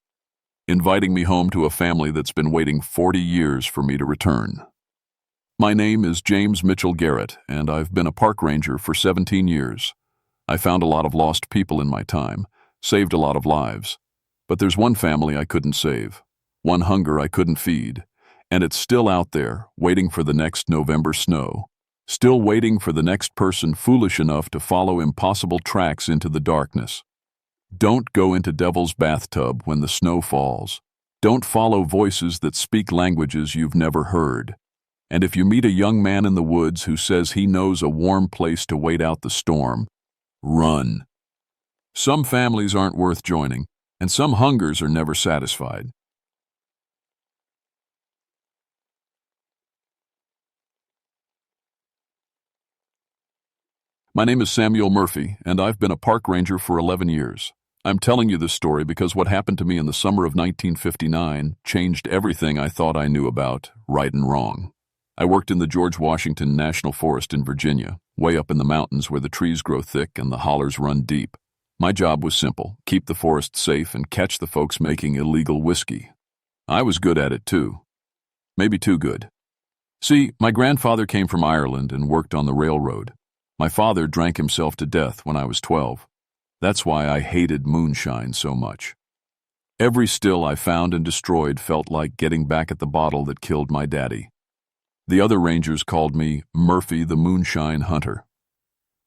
inviting me home to a family that's been waiting 40 years for me to return. My name is James Mitchell Garrett, and I've been a park ranger for 17 years. I found a lot of lost people in my time, saved a lot of lives. But there's one family I couldn't save, one hunger I couldn't feed, and it's still out there, waiting for the next November snow, still waiting for the next person foolish enough to follow impossible tracks into the darkness. Don't go into Devil's bathtub when the snow falls. Don't follow voices that speak languages you've never heard. And if you meet a young man in the woods who says he knows a warm place to wait out the storm, run. Some families aren't worth joining, and some hungers are never satisfied. My name is Samuel Murphy, and I've been a park ranger for 11 years. I'm telling you this story because what happened to me in the summer of 1959 changed everything I thought I knew about right and wrong. I worked in the George Washington National Forest in Virginia, way up in the mountains where the trees grow thick and the hollers run deep. My job was simple: keep the forest safe and catch the folks making illegal whiskey. I was good at it too. Maybe too good. See, my grandfather came from Ireland and worked on the railroad. My father drank himself to death when I was 12. That's why I hated moonshine so much. Every still I found and destroyed felt like getting back at the bottle that killed my daddy. The other rangers called me Murphy the Moonshine Hunter.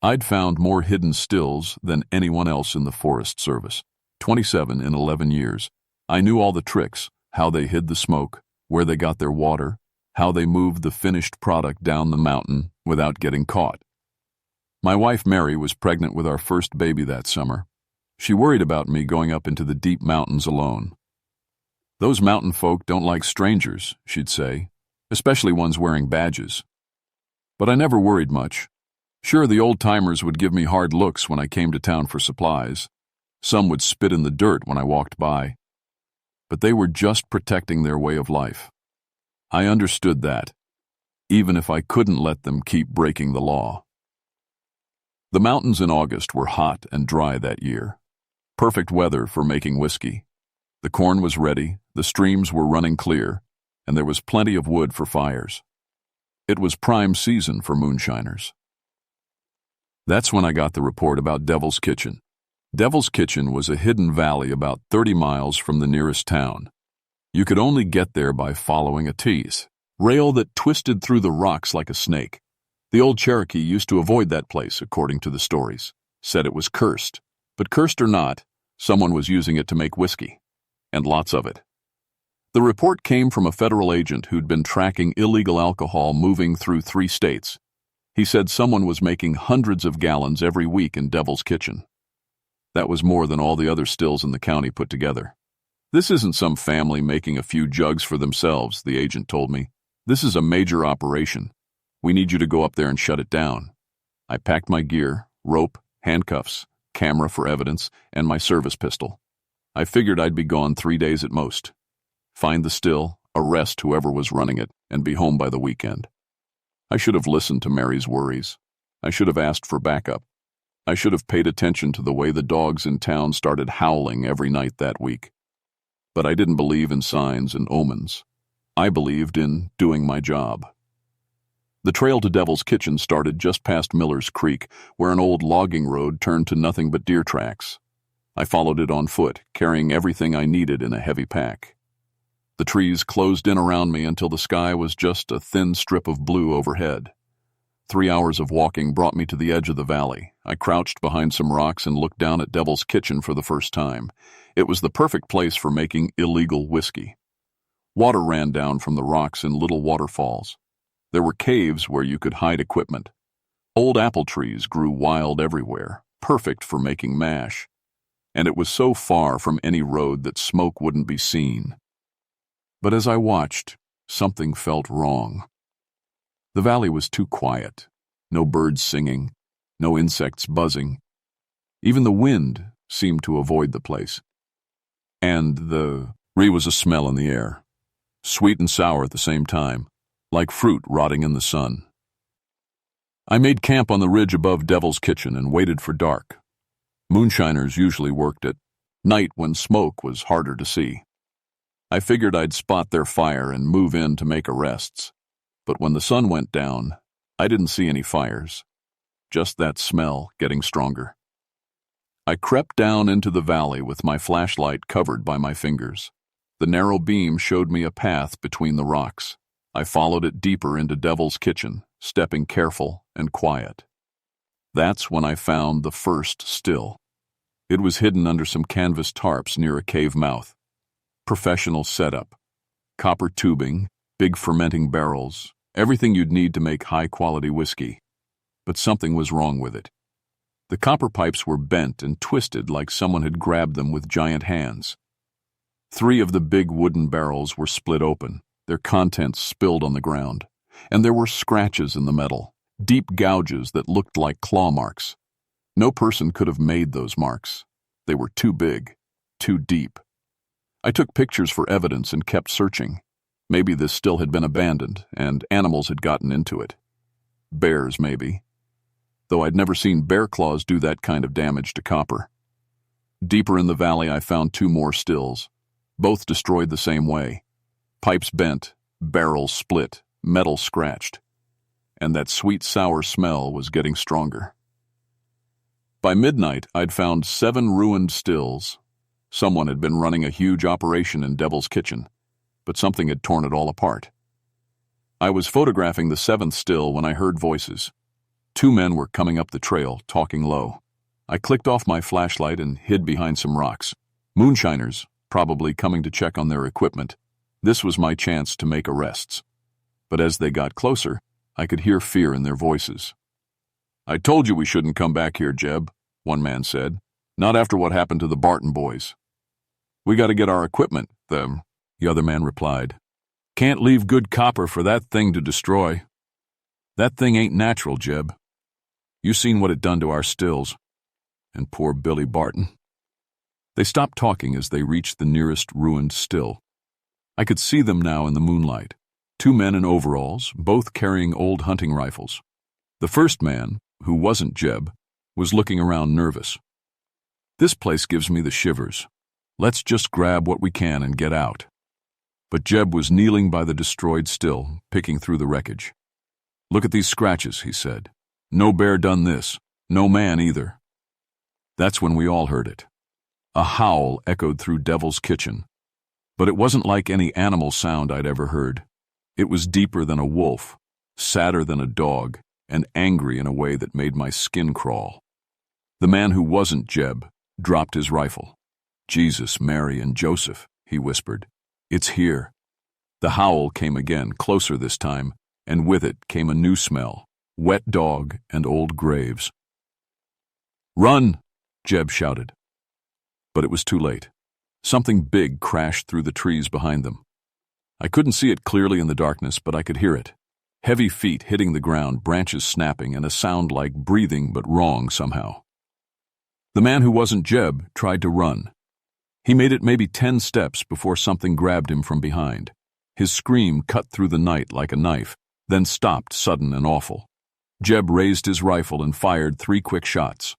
I'd found more hidden stills than anyone else in the Forest Service. 27 in 11 years. I knew all the tricks: how they hid the smoke, where they got their water, how they moved the finished product down the mountain without getting caught. My wife Mary was pregnant with our first baby that summer. She worried about me going up into the deep mountains alone. "Those mountain folk don't like strangers," she'd say, "especially ones wearing badges." But I never worried much. Sure, the old-timers would give me hard looks when I came to town for supplies. Some would spit in the dirt when I walked by. But they were just protecting their way of life. I understood that, even if I couldn't let them keep breaking the law. The mountains in August were hot and dry that year. Perfect weather for making whiskey. The corn was ready, the streams were running clear, and there was plenty of wood for fires. It was prime season for moonshiners. That's when I got the report about Devil's Kitchen. Devil's Kitchen was a hidden valley about 30 miles from the nearest town. You could only get there by following a tease, rail that twisted through the rocks like a snake. The old Cherokee used to avoid that place, according to the stories. Said it was cursed. But cursed or not, someone was using it to make whiskey. And lots of it. The report came from a federal agent who'd been tracking illegal alcohol moving through 3 states. He said someone was making hundreds of gallons every week in Devil's Kitchen. That was more than all the other stills in the county put together. "This isn't some family making a few jugs for themselves," the agent told me. "This is a major operation. We need you to go up there and shut it down." I packed my gear, rope, handcuffs, camera for evidence, and my service pistol. I figured I'd be gone 3 days at most. Find the still, arrest whoever was running it, and be home by the weekend. I should have listened to Mary's worries. I should have asked for backup. I should have paid attention to the way the dogs in town started howling every night that week. But I didn't believe in signs and omens. I believed in doing my job. The trail to Devil's Kitchen started just past Miller's Creek, where an old logging road turned to nothing but deer tracks. I followed it on foot, carrying everything I needed in a heavy pack. The trees closed in around me until the sky was just a thin strip of blue overhead. 3 hours of walking brought me to the edge of the valley. I crouched behind some rocks and looked down at Devil's Kitchen for the first time. It was the perfect place for making illegal whiskey. Water ran down from the rocks in little waterfalls. There were caves where you could hide equipment. Old apple trees grew wild everywhere, perfect for making mash. And it was so far from any road that smoke wouldn't be seen. But as I watched, something felt wrong. The valley was too quiet. No birds singing, no insects buzzing. Even the wind seemed to avoid the place. And there was a smell in the air, sweet and sour at the same time. like fruit rotting in the sun. I made camp on the ridge above Devil's Kitchen and waited for dark. Moonshiners usually worked at night when smoke was harder to see. I figured I'd spot their fire and move in to make arrests. But when the sun went down, I didn't see any fires. Just that smell getting stronger. I crept down into the valley with my flashlight covered by my fingers. The narrow beam showed me a path between the rocks. I followed it deeper into Devil's Kitchen, stepping careful and quiet. That's when I found the first still. It was hidden under some canvas tarps near a cave mouth. Professional setup. Copper tubing, big fermenting barrels, everything you'd need to make high-quality whiskey. But something was wrong with it. The copper pipes were bent and twisted like someone had grabbed them with giant hands. 3 of the big wooden barrels were split open, their contents spilled on the ground, and there were scratches in the metal, deep gouges that looked like claw marks. No person could have made those marks. They were too big, too deep. I took pictures for evidence and kept searching. Maybe this still had been abandoned, and animals had gotten into it. Bears, maybe. Though I'd never seen bear claws do that kind of damage to copper. Deeper in the valley, I found 2 more stills, both destroyed the same way. Pipes bent, barrels split, metal scratched. And that sweet sour smell was getting stronger. By midnight, I'd found 7 ruined stills. Someone had been running a huge operation in Devil's Kitchen, but something had torn it all apart. I was photographing the 7th still when I heard voices. 2 men were coming up the trail, talking low. I clicked off my flashlight and hid behind some rocks. Moonshiners, probably coming to check on their equipment. This was my chance to make arrests. But as they got closer, I could hear fear in their voices. "I told you we shouldn't come back here, Jeb," one man said. "Not after what happened to the Barton boys." "We got to get our equipment," the other man replied. "Can't leave good copper for that thing to destroy. That thing ain't natural, Jeb. You seen what it done to our stills. And poor Billy Barton." They stopped talking as they reached the nearest ruined still. I could see them now in the moonlight. 2 men in overalls, both carrying old hunting rifles. The first man, who wasn't Jeb, was looking around nervous. "This place gives me the shivers. Let's just grab what we can and get out." But Jeb was kneeling by the destroyed still, picking through the wreckage. "Look at these scratches," he said. "No bear done this. No man either." That's when we all heard it. A howl echoed through Devil's Kitchen. But it wasn't like any animal sound I'd ever heard. It was deeper than a wolf, sadder than a dog, and angry in a way that made my skin crawl. The man who wasn't Jeb dropped his rifle. "Jesus, Mary, and Joseph," he whispered. "It's here." The howl came again, closer this time, and with it came a new smell, wet dog and old graves. "Run!" Jeb shouted. But it was too late. Something big crashed through the trees behind them. I couldn't see it clearly in the darkness, but I could hear it. Heavy feet hitting the ground, branches snapping, and a sound like breathing but wrong somehow. The man who wasn't Jeb tried to run. He made it maybe 10 steps before something grabbed him from behind. His scream cut through the night like a knife, then stopped sudden and awful. Jeb raised his rifle and fired 3 quick shots.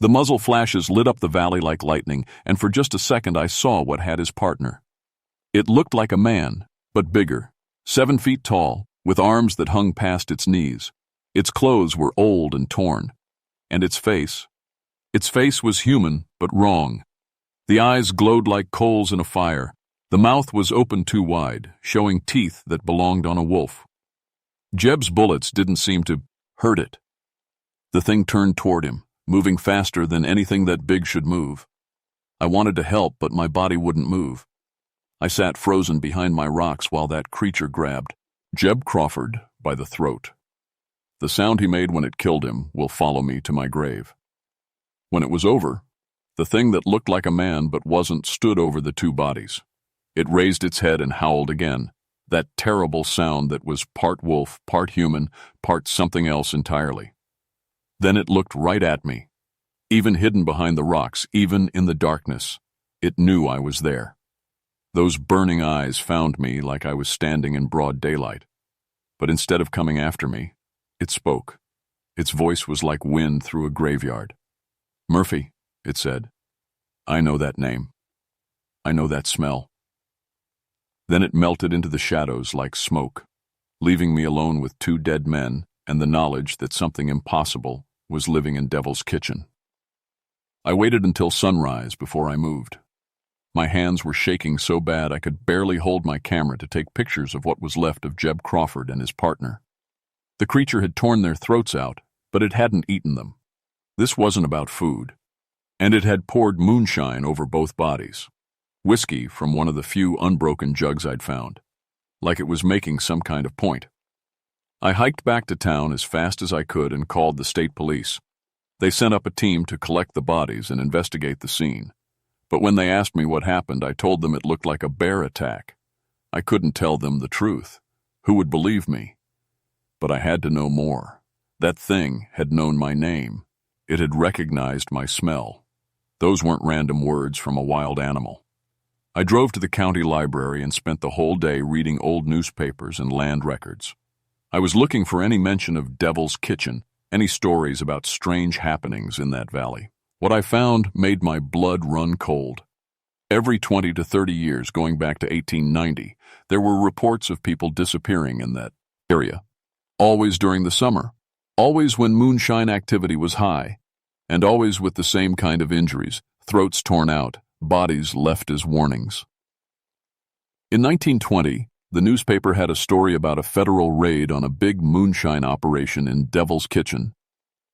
The muzzle flashes lit up the valley like lightning, and for just a second I saw what had his partner. It looked like a man, but bigger, 7 feet tall, with arms that hung past its knees. Its clothes were old and torn. And its face was human, but wrong. The eyes glowed like coals in a fire. The mouth was open too wide, showing teeth that belonged on a wolf. Jeb's bullets didn't seem to hurt it. The thing turned toward him, moving faster than anything that big should move. I wanted to help, but my body wouldn't move. I sat frozen behind my rocks while that creature grabbed Jeb Crawford by the throat. The sound he made when it killed him will follow me to my grave. When it was over, the thing that looked like a man but wasn't stood over the 2 bodies. It raised its head and howled again, that terrible sound that was part wolf, part human, part something else entirely. Then it looked right at me. Even hidden behind the rocks, even in the darkness, it knew I was there. Those burning eyes found me like I was standing in broad daylight. But instead of coming after me, it spoke. Its voice was like wind through a graveyard. "Murphy," it said. "I know that name. I know that smell." Then it melted into the shadows like smoke, leaving me alone with 2 dead men and the knowledge that something impossible was living in Devil's Kitchen. I waited until sunrise before I moved. My hands were shaking so bad I could barely hold my camera to take pictures of what was left of Jeb Crawford and his partner. The creature had torn their throats out, but it hadn't eaten them. This wasn't about food. And it had poured moonshine over both bodies. Whiskey from one of the few unbroken jugs I'd found, like it was making some kind of point. I hiked back to town as fast as I could and called the state police. They sent up a team to collect the bodies and investigate the scene. But when they asked me what happened, I told them it looked like a bear attack. I couldn't tell them the truth. Who would believe me? But I had to know more. That thing had known my name. It had recognized my smell. Those weren't random words from a wild animal. I drove to the county library and spent the whole day reading old newspapers and land records. I was looking for any mention of Devil's Kitchen, any stories about strange happenings in that valley. What I found made my blood run cold. Every 20 to 30 years, going back to 1890, there were reports of people disappearing in that area. Always during the summer, always when moonshine activity was high, and always with the same kind of injuries, throats torn out, bodies left as warnings. In 1920, the newspaper had a story about a federal raid on a big moonshine operation in Devil's Kitchen.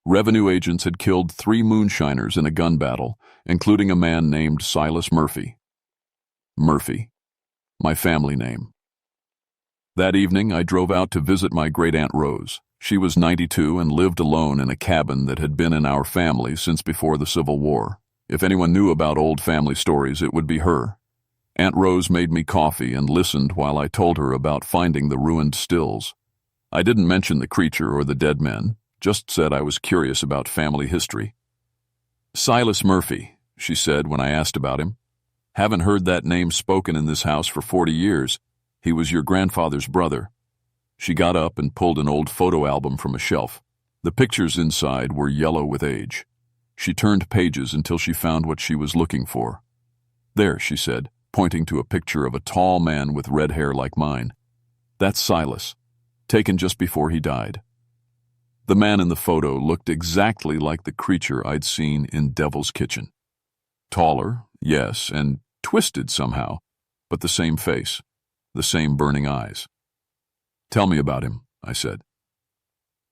Revenue agents had killed 3 moonshiners in a gun battle, including a man named Silas Murphy. Murphy, my family name. That evening, I drove out to visit my great-aunt Rose. She was 92 and lived alone in a cabin that had been in our family since before the Civil War. If anyone knew about old family stories, it would be her. Aunt Rose made me coffee and listened while I told her about finding the ruined stills. I didn't mention the creature or the dead men, just said I was curious about family history. "Silas Murphy," she said when I asked about him. "Haven't heard that name spoken in this house for 40 years. He was your grandfather's brother." She got up and pulled an old photo album from a shelf. The pictures inside were yellow with age. She turned pages until she found what she was looking for. "There," she said, pointing to a picture of a tall man with red hair like mine. "That's Silas, taken just before he died." The man in the photo looked exactly like the creature I'd seen in Devil's Kitchen. Taller, yes, and twisted somehow, but the same face, the same burning eyes. "Tell me about him," I said.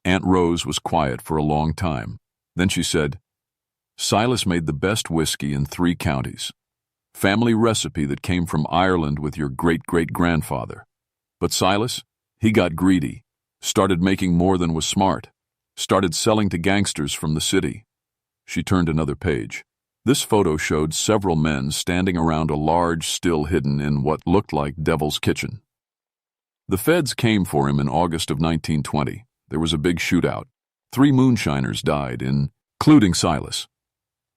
Aunt Rose was quiet for a long time. Then she said, "Silas made the best whiskey in 3 counties. Family recipe that came from Ireland with your great-great-grandfather. But Silas, he got greedy, started making more than was smart, started selling to gangsters from the city." She turned another page. This photo showed several men standing around a large still hidden in what looked like Devil's Kitchen. The feds came for him in August of 1920. There was a big shootout. 3 moonshiners died, including Silas.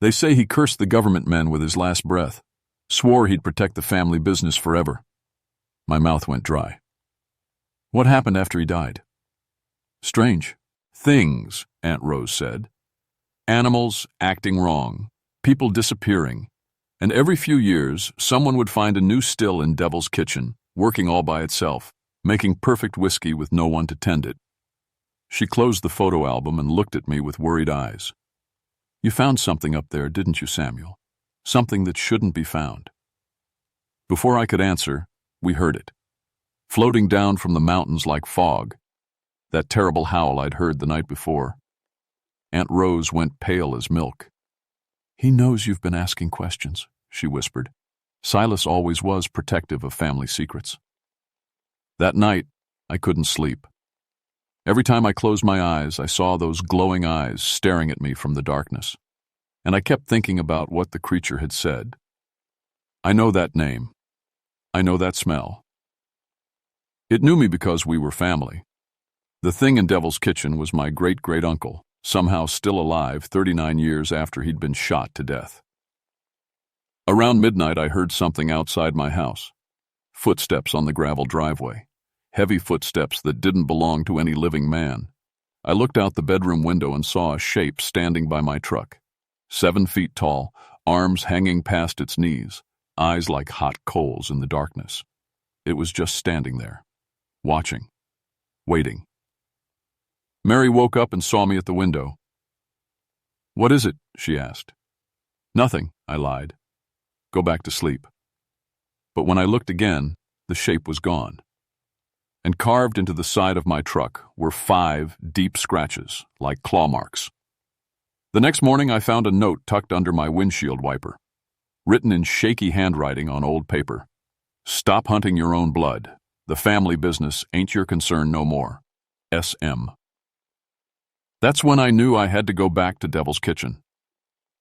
They say he cursed the government men with his last breath, swore he'd protect the family business forever. My mouth went dry. "What happened after he died?" "Strange things," Aunt Rose said. "Animals acting wrong, people disappearing, and every few years someone would find a new still in Devil's Kitchen, working all by itself, making perfect whiskey with no one to tend it." She closed the photo album and looked at me with worried eyes. "You found something up there, didn't you, Samuel? Something that shouldn't be found." Before I could answer, we heard it, floating down from the mountains like fog, that terrible howl I'd heard the night before. Aunt Rose went pale as milk. "He knows you've been asking questions," she whispered. "Silas always was protective of family secrets." That night, I couldn't sleep. Every time I closed my eyes, I saw those glowing eyes staring at me from the darkness. And I kept thinking about what the creature had said. I know that name. I know that smell. It knew me because we were family. The thing in Devil's Kitchen was my great-great-uncle, somehow still alive 39 years after he'd been shot to death. Around midnight, I heard something outside my house. Footsteps on the gravel driveway. heavy footsteps that didn't belong to any living man. I looked out the bedroom window and saw a shape standing by my truck. 7 feet tall, arms hanging past its knees, eyes like hot coals in the darkness. It was just standing there, watching, waiting. Mary woke up and saw me at the window. "What is it?" she asked. "Nothing," I lied. "Go back to sleep." But when I looked again, the shape was gone. And carved into the side of my truck were 5 deep scratches, like claw marks. The next morning I found a note tucked under my windshield wiper, written in shaky handwriting on old paper. "Stop hunting your own blood. The family business ain't your concern no more. S.M." That's when I knew I had to go back to Devil's Kitchen.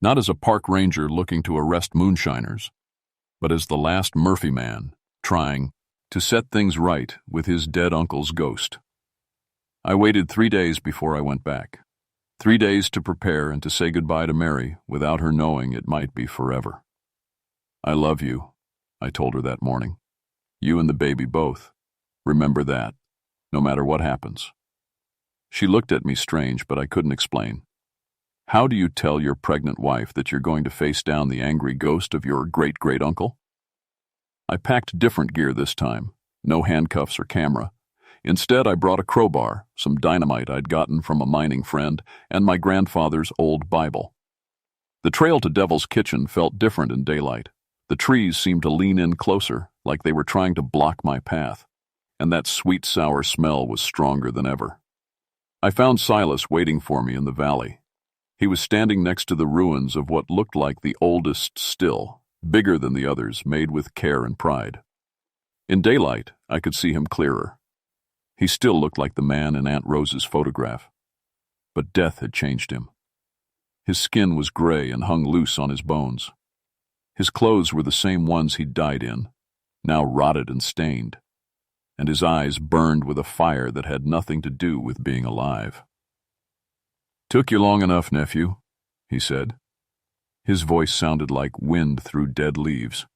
Not as a park ranger looking to arrest moonshiners, but as the last Murphy man trying to set things right with his dead uncle's ghost. I waited 3 days before I went back. 3 days to prepare and to say goodbye to Mary without her knowing it might be forever. "I love you," I told her that morning. "You and the baby both. Remember that, no matter what happens." She looked at me strange, but I couldn't explain. How do you tell your pregnant wife that you're going to face down the angry ghost of your great-great-uncle? I packed different gear this time, no handcuffs or camera. Instead, I brought a crowbar, some dynamite I'd gotten from a mining friend, and my grandfather's old Bible. The trail to Devil's Kitchen felt different in daylight. The trees seemed to lean in closer, like they were trying to block my path, and that sweet, sour smell was stronger than ever. I found Silas waiting for me in the valley. He was standing next to the ruins of what looked like the oldest still, bigger than the others, made with care and pride. In daylight, I could see him clearer. He still looked like the man in Aunt Rose's photograph, but death had changed him. His skin was gray and hung loose on his bones. His clothes were the same ones he'd died in, now rotted and stained, and his eyes burned with a fire that had nothing to do with being alive. "Took you long enough, nephew," he said. His voice sounded like wind through dead leaves.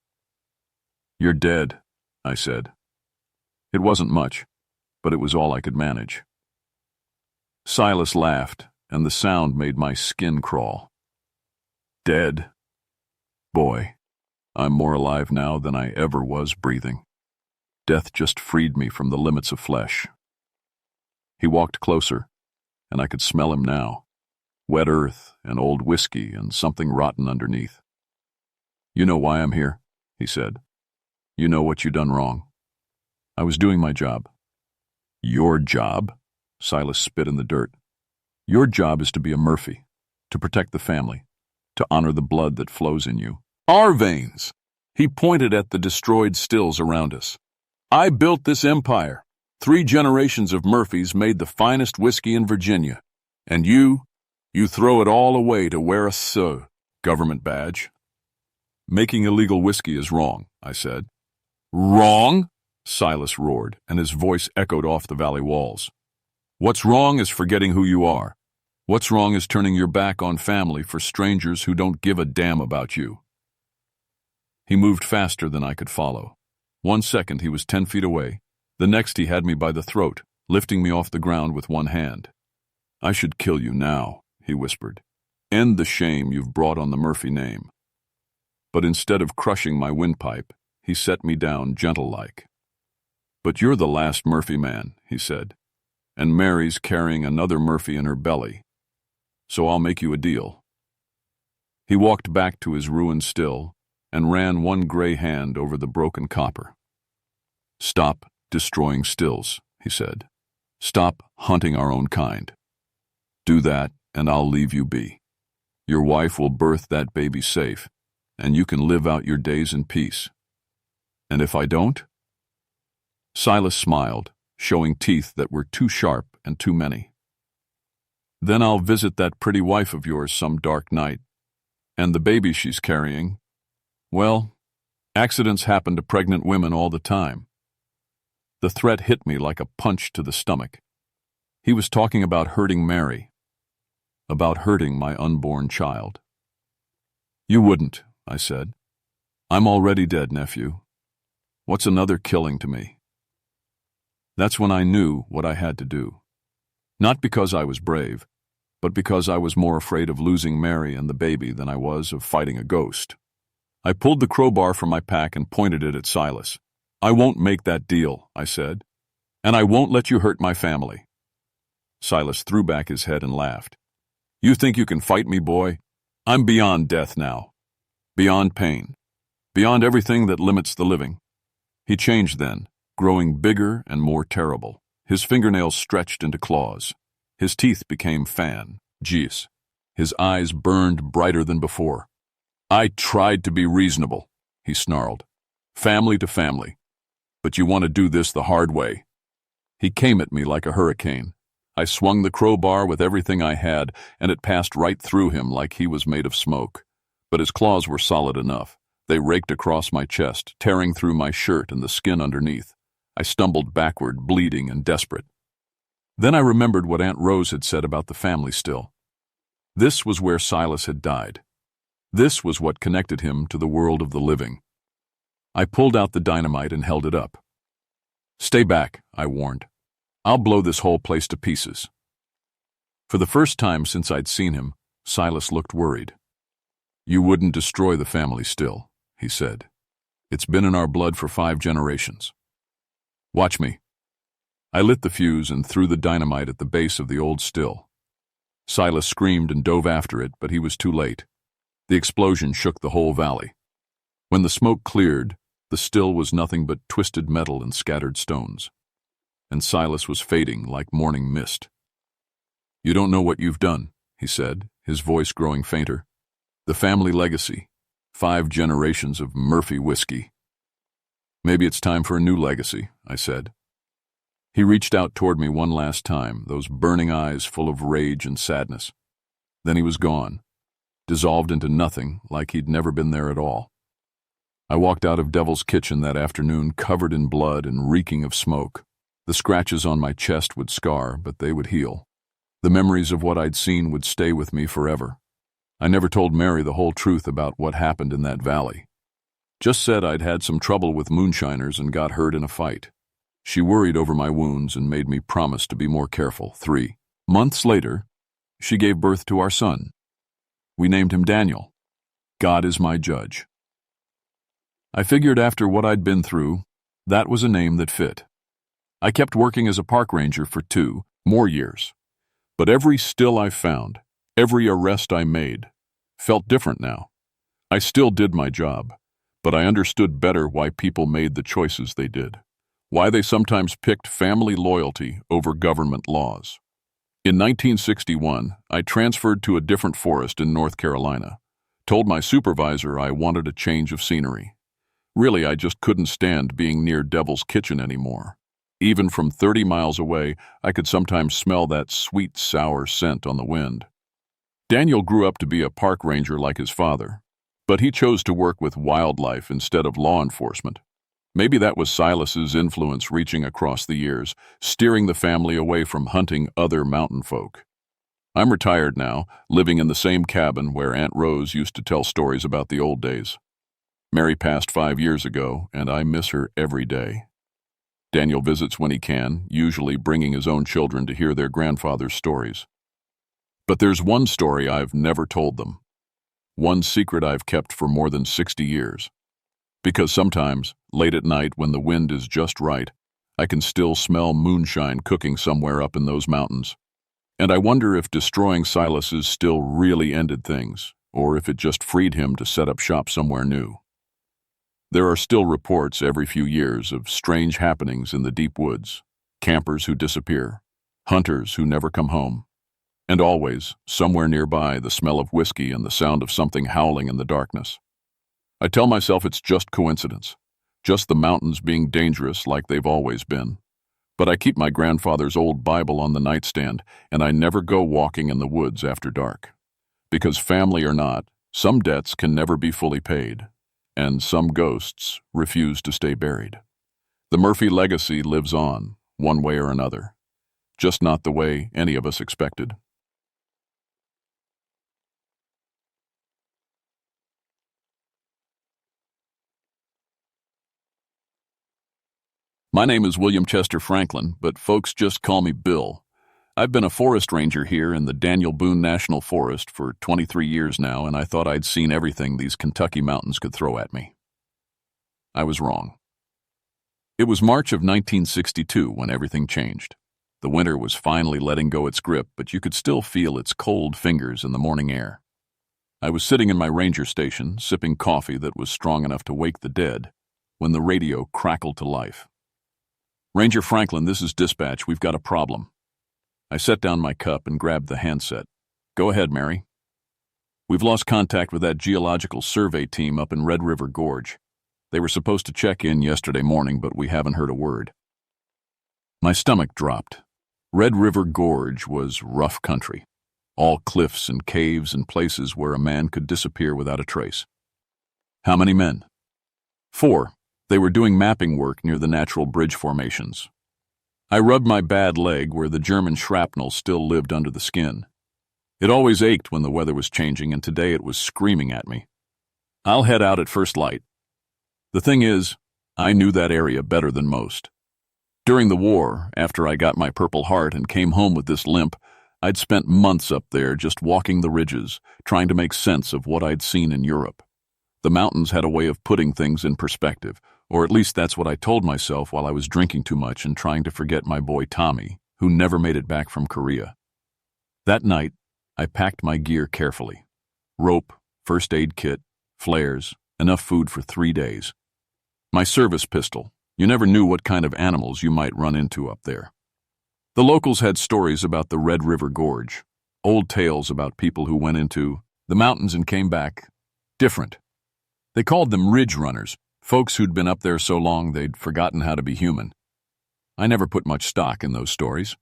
"You're dead," I said. It wasn't much, but it was all I could manage. Silas laughed, and the sound made my skin crawl. "Dead? Boy, I'm more alive now than I ever was breathing. Death just freed me from the limits of flesh." He walked closer, and I could smell him now. Wet earth and old whiskey and something rotten underneath. "You know why I'm here," he said. "You know what you done wrong." I was doing my job. "Your job?" Silas spit in the dirt. "Your job is to be a Murphy, to protect the family, to honor the blood that flows in you. Our veins." He pointed at the destroyed stills around us. "I built this empire. 3 generations of Murphys made the finest whiskey in Virginia. And you throw it all away to wear a government badge." "Making illegal whiskey is wrong," I said. "Wrong?" Silas roared, and his voice echoed off the valley walls. "What's wrong is forgetting who you are. What's wrong is turning your back on family for strangers who don't give a damn about you." He moved faster than I could follow. 1 second he was 10 feet away. The next he had me by the throat, lifting me off the ground with one hand. "I should kill you now," he whispered. "End the shame you've brought on the Murphy name." But instead of crushing my windpipe, he set me down gentle-like. "But you're the last Murphy man," he said, "and Mary's carrying another Murphy in her belly. So I'll make you a deal." He walked back to his ruined still and ran one gray hand over the broken copper. "Stop destroying stills," he said. "Stop hunting our own kind. Do that, and I'll leave you be. Your wife will birth that baby safe, and you can live out your days in peace. And if I don't?" Silas smiled, showing teeth that were too sharp and too many. "Then I'll visit that pretty wife of yours some dark night. And the baby she's carrying, well, accidents happen to pregnant women all the time." The threat hit me like a punch to the stomach. He was talking about hurting Mary, about hurting my unborn child. "You wouldn't," I said. "I'm already dead, nephew. What's another killing to me?" That's when I knew what I had to do. Not because I was brave, but because I was more afraid of losing Mary and the baby than I was of fighting a ghost. I pulled the crowbar from my pack and pointed it at Silas. "I won't make that deal," I said, "and I won't let you hurt my family." Silas threw back his head and laughed. "You think you can fight me, boy? I'm beyond death now. Beyond pain. Beyond everything that limits the living." He changed then, growing bigger and more terrible. His fingernails stretched into claws. His teeth became fangs. His eyes burned brighter than before. "I tried to be reasonable," he snarled. "Family to family. But you want to do this the hard way." He came at me like a hurricane. I swung the crowbar with everything I had, and it passed right through him like he was made of smoke. But his claws were solid enough. They raked across my chest, tearing through my shirt and the skin underneath. I stumbled backward, bleeding and desperate. Then I remembered what Aunt Rose had said about the family still. This was where Silas had died. This was what connected him to the world of the living. I pulled out the dynamite and held it up. "Stay back," I warned. "I'll blow this whole place to pieces." For the first time since I'd seen him, Silas looked worried. "You wouldn't destroy the family still," he said. "It's been in our blood for 5 generations. Watch me." I lit the fuse and threw the dynamite at the base of the old still. Silas screamed and dove after it, but he was too late. The explosion shook the whole valley. When the smoke cleared, the still was nothing but twisted metal and scattered stones. And Silas was fading like morning mist. "You don't know what you've done," he said, his voice growing fainter. "The family legacy. 5 generations of Murphy whiskey." "Maybe it's time for a new legacy," I said. He reached out toward me one last time, those burning eyes full of rage and sadness. Then he was gone, dissolved into nothing like he'd never been there at all. I walked out of Devil's Kitchen that afternoon covered in blood and reeking of smoke. The scratches on my chest would scar, but they would heal. The memories of what I'd seen would stay with me forever. I never told Mary the whole truth about what happened in that valley. Just said I'd had some trouble with moonshiners and got hurt in a fight. She worried over my wounds and made me promise to be more careful. 3 months later, she gave birth to our son. We named him Daniel. God is my judge. I figured after what I'd been through, that was a name that fit. I kept working as a park ranger for 2 more years. But every still I found, every arrest I made, felt different now. I still did my job, but I understood better why people made the choices they did, why they sometimes picked family loyalty over government laws. In 1961, I transferred to a different forest in North Carolina, told my supervisor I wanted a change of scenery. Really, I just couldn't stand being near Devil's Kitchen anymore. Even from 30 miles away, I could sometimes smell that sweet, sour scent on the wind. Daniel grew up to be a park ranger like his father, but he chose to work with wildlife instead of law enforcement. Maybe that was Silas's influence reaching across the years, steering the family away from hunting other mountain folk. I'm retired now, living in the same cabin where Aunt Rose used to tell stories about the old days. Mary passed 5 years ago, and I miss her every day. Daniel visits when he can, usually bringing his own children to hear their grandfather's stories. But there's one story I've never told them. One secret I've kept for more than 60 years. Because sometimes, late at night when the wind is just right, I can still smell moonshine cooking somewhere up in those mountains. And I wonder if destroying Silas's still really ended things, or if it just freed him to set up shop somewhere new. There are still reports every few years of strange happenings in the deep woods, campers who disappear, hunters who never come home, and always, somewhere nearby, the smell of whiskey and the sound of something howling in the darkness. I tell myself it's just coincidence, just the mountains being dangerous like they've always been. But I keep my grandfather's old Bible on the nightstand, and I never go walking in the woods after dark. Because family or not, some debts can never be fully paid. And some ghosts refuse to stay buried. The Murphy legacy lives on, one way or another, just not the way any of us expected. My name is William Chester Franklin, but folks just call me Bill. I've been a forest ranger here in the Daniel Boone National Forest for 23 years now, and I thought I'd seen everything these Kentucky mountains could throw at me. I was wrong. It was March of 1962 when everything changed. The winter was finally letting go its grip, but you could still feel its cold fingers in the morning air. I was sitting in my ranger station, sipping coffee that was strong enough to wake the dead, when the radio crackled to life. "Ranger Franklin, this is dispatch. We've got a problem." I set down my cup and grabbed the handset. "Go ahead, Mary." "We've lost contact with that geological survey team up in Red River Gorge. They were supposed to check in yesterday morning, but we haven't heard a word." My stomach dropped. Red River Gorge was rough country. All cliffs and caves and places where a man could disappear without a trace. "How many men?" "4. They were doing mapping work near the natural bridge formations." I rubbed my bad leg where the German shrapnel still lived under the skin. It always ached when the weather was changing, and today it was screaming at me. "I'll head out at first light." The thing is, I knew that area better than most. During the war, after I got my Purple Heart and came home with this limp, I'd spent months up there just walking the ridges, trying to make sense of what I'd seen in Europe. The mountains had a way of putting things in perspective, or at least that's what I told myself while I was drinking too much and trying to forget my boy Tommy, who never made it back from Korea. That night, I packed my gear carefully. Rope, first aid kit, flares, enough food for 3 days. My service pistol. You never knew what kind of animals you might run into up there. The locals had stories about the Red River Gorge, old tales about people who went into the mountains and came back different. They called them ridge runners, folks who'd been up there so long they'd forgotten how to be human. I never put much stock in those stories.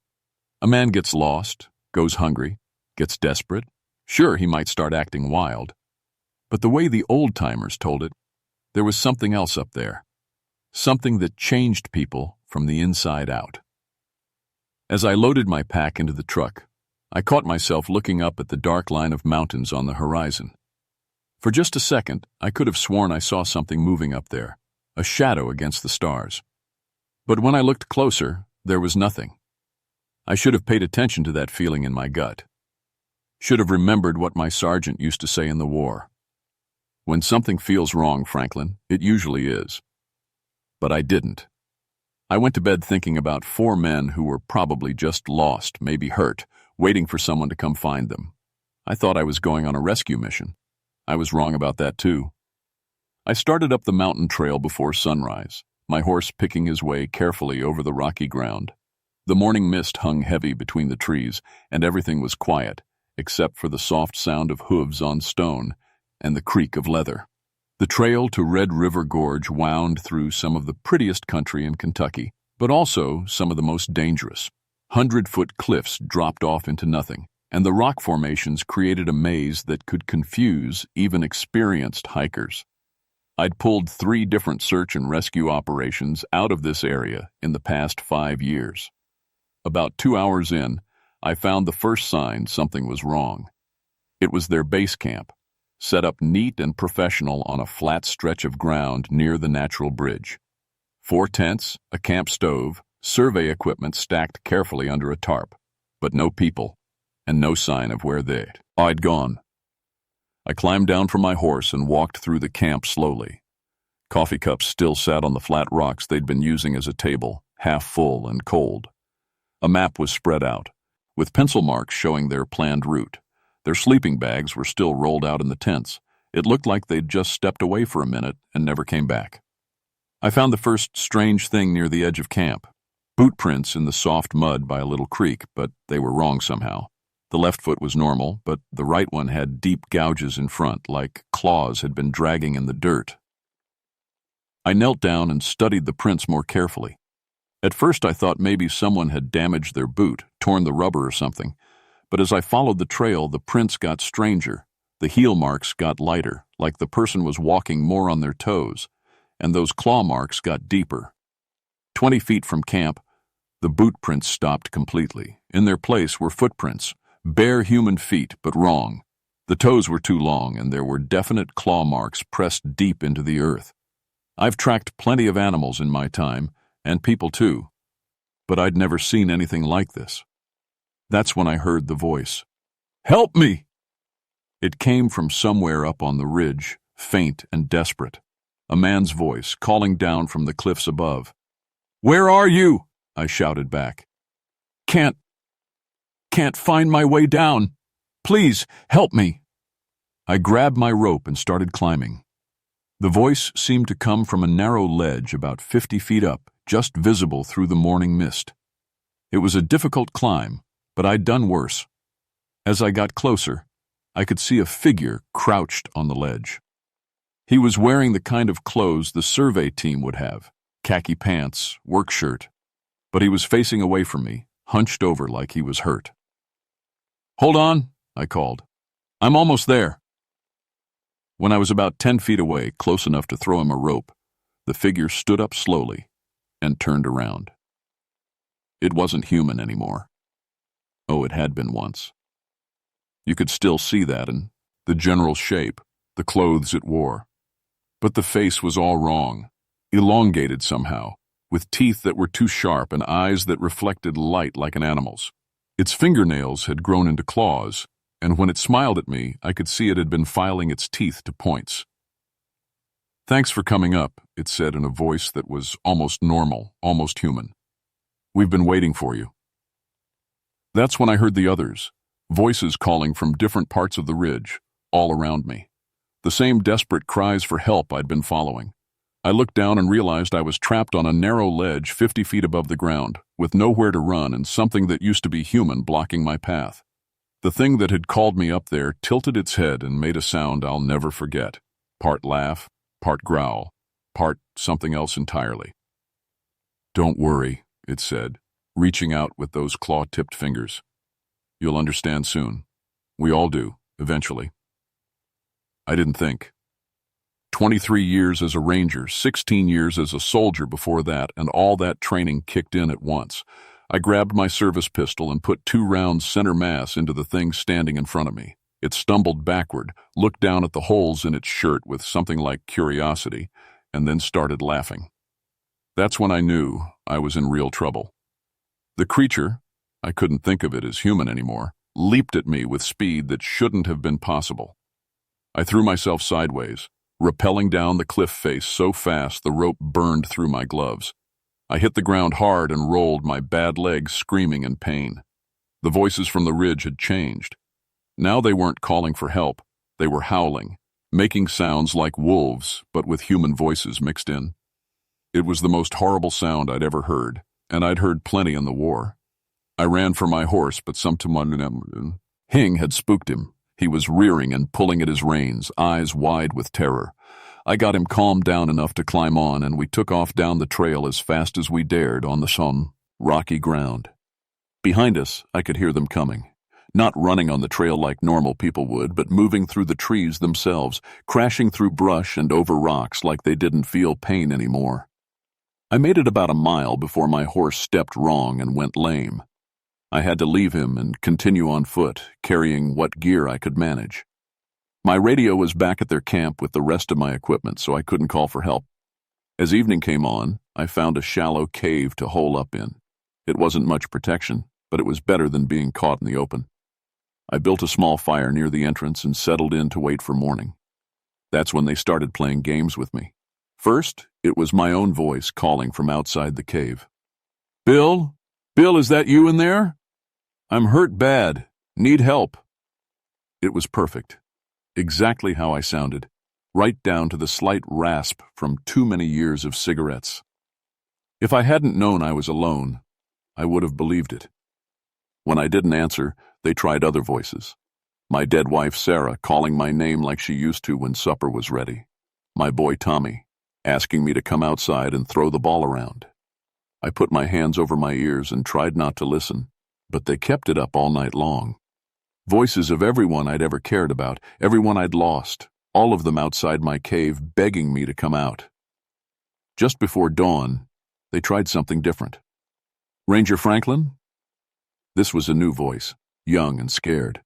A man gets lost, goes hungry, gets desperate. Sure, he might start acting wild. But the way the old-timers told it, there was something else up there. Something that changed people from the inside out. As I loaded my pack into the truck, I caught myself looking up at the dark line of mountains on the horizon. For just a second, I could have sworn I saw something moving up there, a shadow against the stars. But when I looked closer, there was nothing. I should have paid attention to that feeling in my gut. Should have remembered what my sergeant used to say in the war. When something feels wrong, Franklin, it usually is. But I didn't. I went to bed thinking about 4 men who were probably just lost, maybe hurt, waiting for someone to come find them. I thought I was going on a rescue mission. I was wrong about that too. I started up the mountain trail before sunrise, my horse picking his way carefully over the rocky ground. The morning mist hung heavy between the trees, and everything was quiet, except for the soft sound of hooves on stone and the creak of leather. The trail to Red River Gorge wound through some of the prettiest country in Kentucky, but also some of the most dangerous. 100-foot cliffs dropped off into nothing, and the rock formations created a maze that could confuse even experienced hikers. I'd pulled 3 different search and rescue operations out of this area in the past 5 years. About 2 hours in, I found the first sign something was wrong. It was their base camp, set up neat and professional on a flat stretch of ground near the natural bridge. 4 tents, a camp stove, survey equipment stacked carefully under a tarp, but no people, and no sign of where I'd gone. I climbed down from my horse and walked through the camp slowly. Coffee cups still sat on the flat rocks they'd been using as a table, half full and cold. A map was spread out, with pencil marks showing their planned route. Their sleeping bags were still rolled out in the tents. It looked like they'd just stepped away for a minute and never came back. I found the first strange thing near the edge of camp. Boot prints in the soft mud by a little creek, but they were wrong somehow. The left foot was normal, but the right one had deep gouges in front, like claws had been dragging in the dirt. I knelt down and studied the prints more carefully. At first I thought maybe someone had damaged their boot, torn the rubber or something, but as I followed the trail, the prints got stranger. The heel marks got lighter, like the person was walking more on their toes, and those claw marks got deeper. 20 feet from camp, the boot prints stopped completely. In their place were footprints, bare human feet, but wrong. The toes were too long, and there were definite claw marks pressed deep into the earth. I've tracked plenty of animals in my time, and people too, but I'd never seen anything like this. That's when I heard the voice. "Help me!" It came from somewhere up on the ridge, faint and desperate. A man's voice calling down from the cliffs above. "Where are you?" I shouted back. Can't find my way down. Please, help me." I grabbed my rope and started climbing. The voice seemed to come from a narrow ledge about 50 feet up, just visible through the morning mist. It was a difficult climb, but I'd done worse. As I got closer, I could see a figure crouched on the ledge. He was wearing the kind of clothes the survey team would have, khaki pants, work shirt, but he was facing away from me, hunched over like he was hurt. "Hold on," I called. "I'm almost there." When I was about 10 feet away, close enough to throw him a rope, the figure stood up slowly and turned around. It wasn't human anymore. Oh, it had been once. You could still see that in the general shape, the clothes it wore. But the face was all wrong, elongated somehow, with teeth that were too sharp and eyes that reflected light like an animal's. Its fingernails had grown into claws, and when it smiled at me, I could see it had been filing its teeth to points. "Thanks for coming up," it said in a voice that was almost normal, almost human. "We've been waiting for you." That's when I heard the others, voices calling from different parts of the ridge, all around me. The same desperate cries for help I'd been following. I looked down and realized I was trapped on a narrow ledge 50 feet above the ground, with nowhere to run and something that used to be human blocking my path. The thing that had called me up there tilted its head and made a sound I'll never forget. Part laugh, part growl, part something else entirely. "Don't worry," it said, reaching out with those claw-tipped fingers. "You'll understand soon. We all do, eventually." I didn't think. 23 years as a ranger, 16 years as a soldier before that, and all that training kicked in at once. I grabbed my service pistol and put 2 rounds center mass into the thing standing in front of me. It stumbled backward, looked down at the holes in its shirt with something like curiosity, and then started laughing. That's when I knew I was in real trouble. The creature, I couldn't think of it as human anymore, leaped at me with speed that shouldn't have been possible. I threw myself sideways, rappelling down the cliff face so fast the rope burned through my gloves. I hit the ground hard and rolled, my bad leg screaming in pain. The voices from the ridge had changed. Now they weren't calling for help. They were howling, making sounds like wolves, but with human voices mixed in. It was the most horrible sound I'd ever heard, and I'd heard plenty in the war. I ran for my horse, but someone Hing had spooked him. He was rearing and pulling at his reins, eyes wide with terror. I got him calmed down enough to climb on, and we took off down the trail as fast as we dared on the rocky ground. Behind us, I could hear them coming. Not running on the trail like normal people would, but moving through the trees themselves, crashing through brush and over rocks like they didn't feel pain anymore. I made it about a mile before my horse stepped wrong and went lame. I had to leave him and continue on foot, carrying what gear I could manage. My radio was back at their camp with the rest of my equipment, so I couldn't call for help. As evening came on, I found a shallow cave to hole up in. It wasn't much protection, but it was better than being caught in the open. I built a small fire near the entrance and settled in to wait for morning. That's when they started playing games with me. First, it was my own voice calling from outside the cave. "Bill? Bill, is that you in there? I'm hurt bad. Need help." It was perfect. Exactly how I sounded, right down to the slight rasp from too many years of cigarettes. If I hadn't known I was alone, I would have believed it. When I didn't answer, they tried other voices. My dead wife, Sarah, calling my name like she used to when supper was ready. My boy, Tommy, asking me to come outside and throw the ball around. I put my hands over my ears and tried not to listen, but they kept it up all night long. Voices of everyone I'd ever cared about, everyone I'd lost, all of them outside my cave begging me to come out. Just before dawn, they tried something different. "Ranger Franklin?" This was a new voice, young and scared.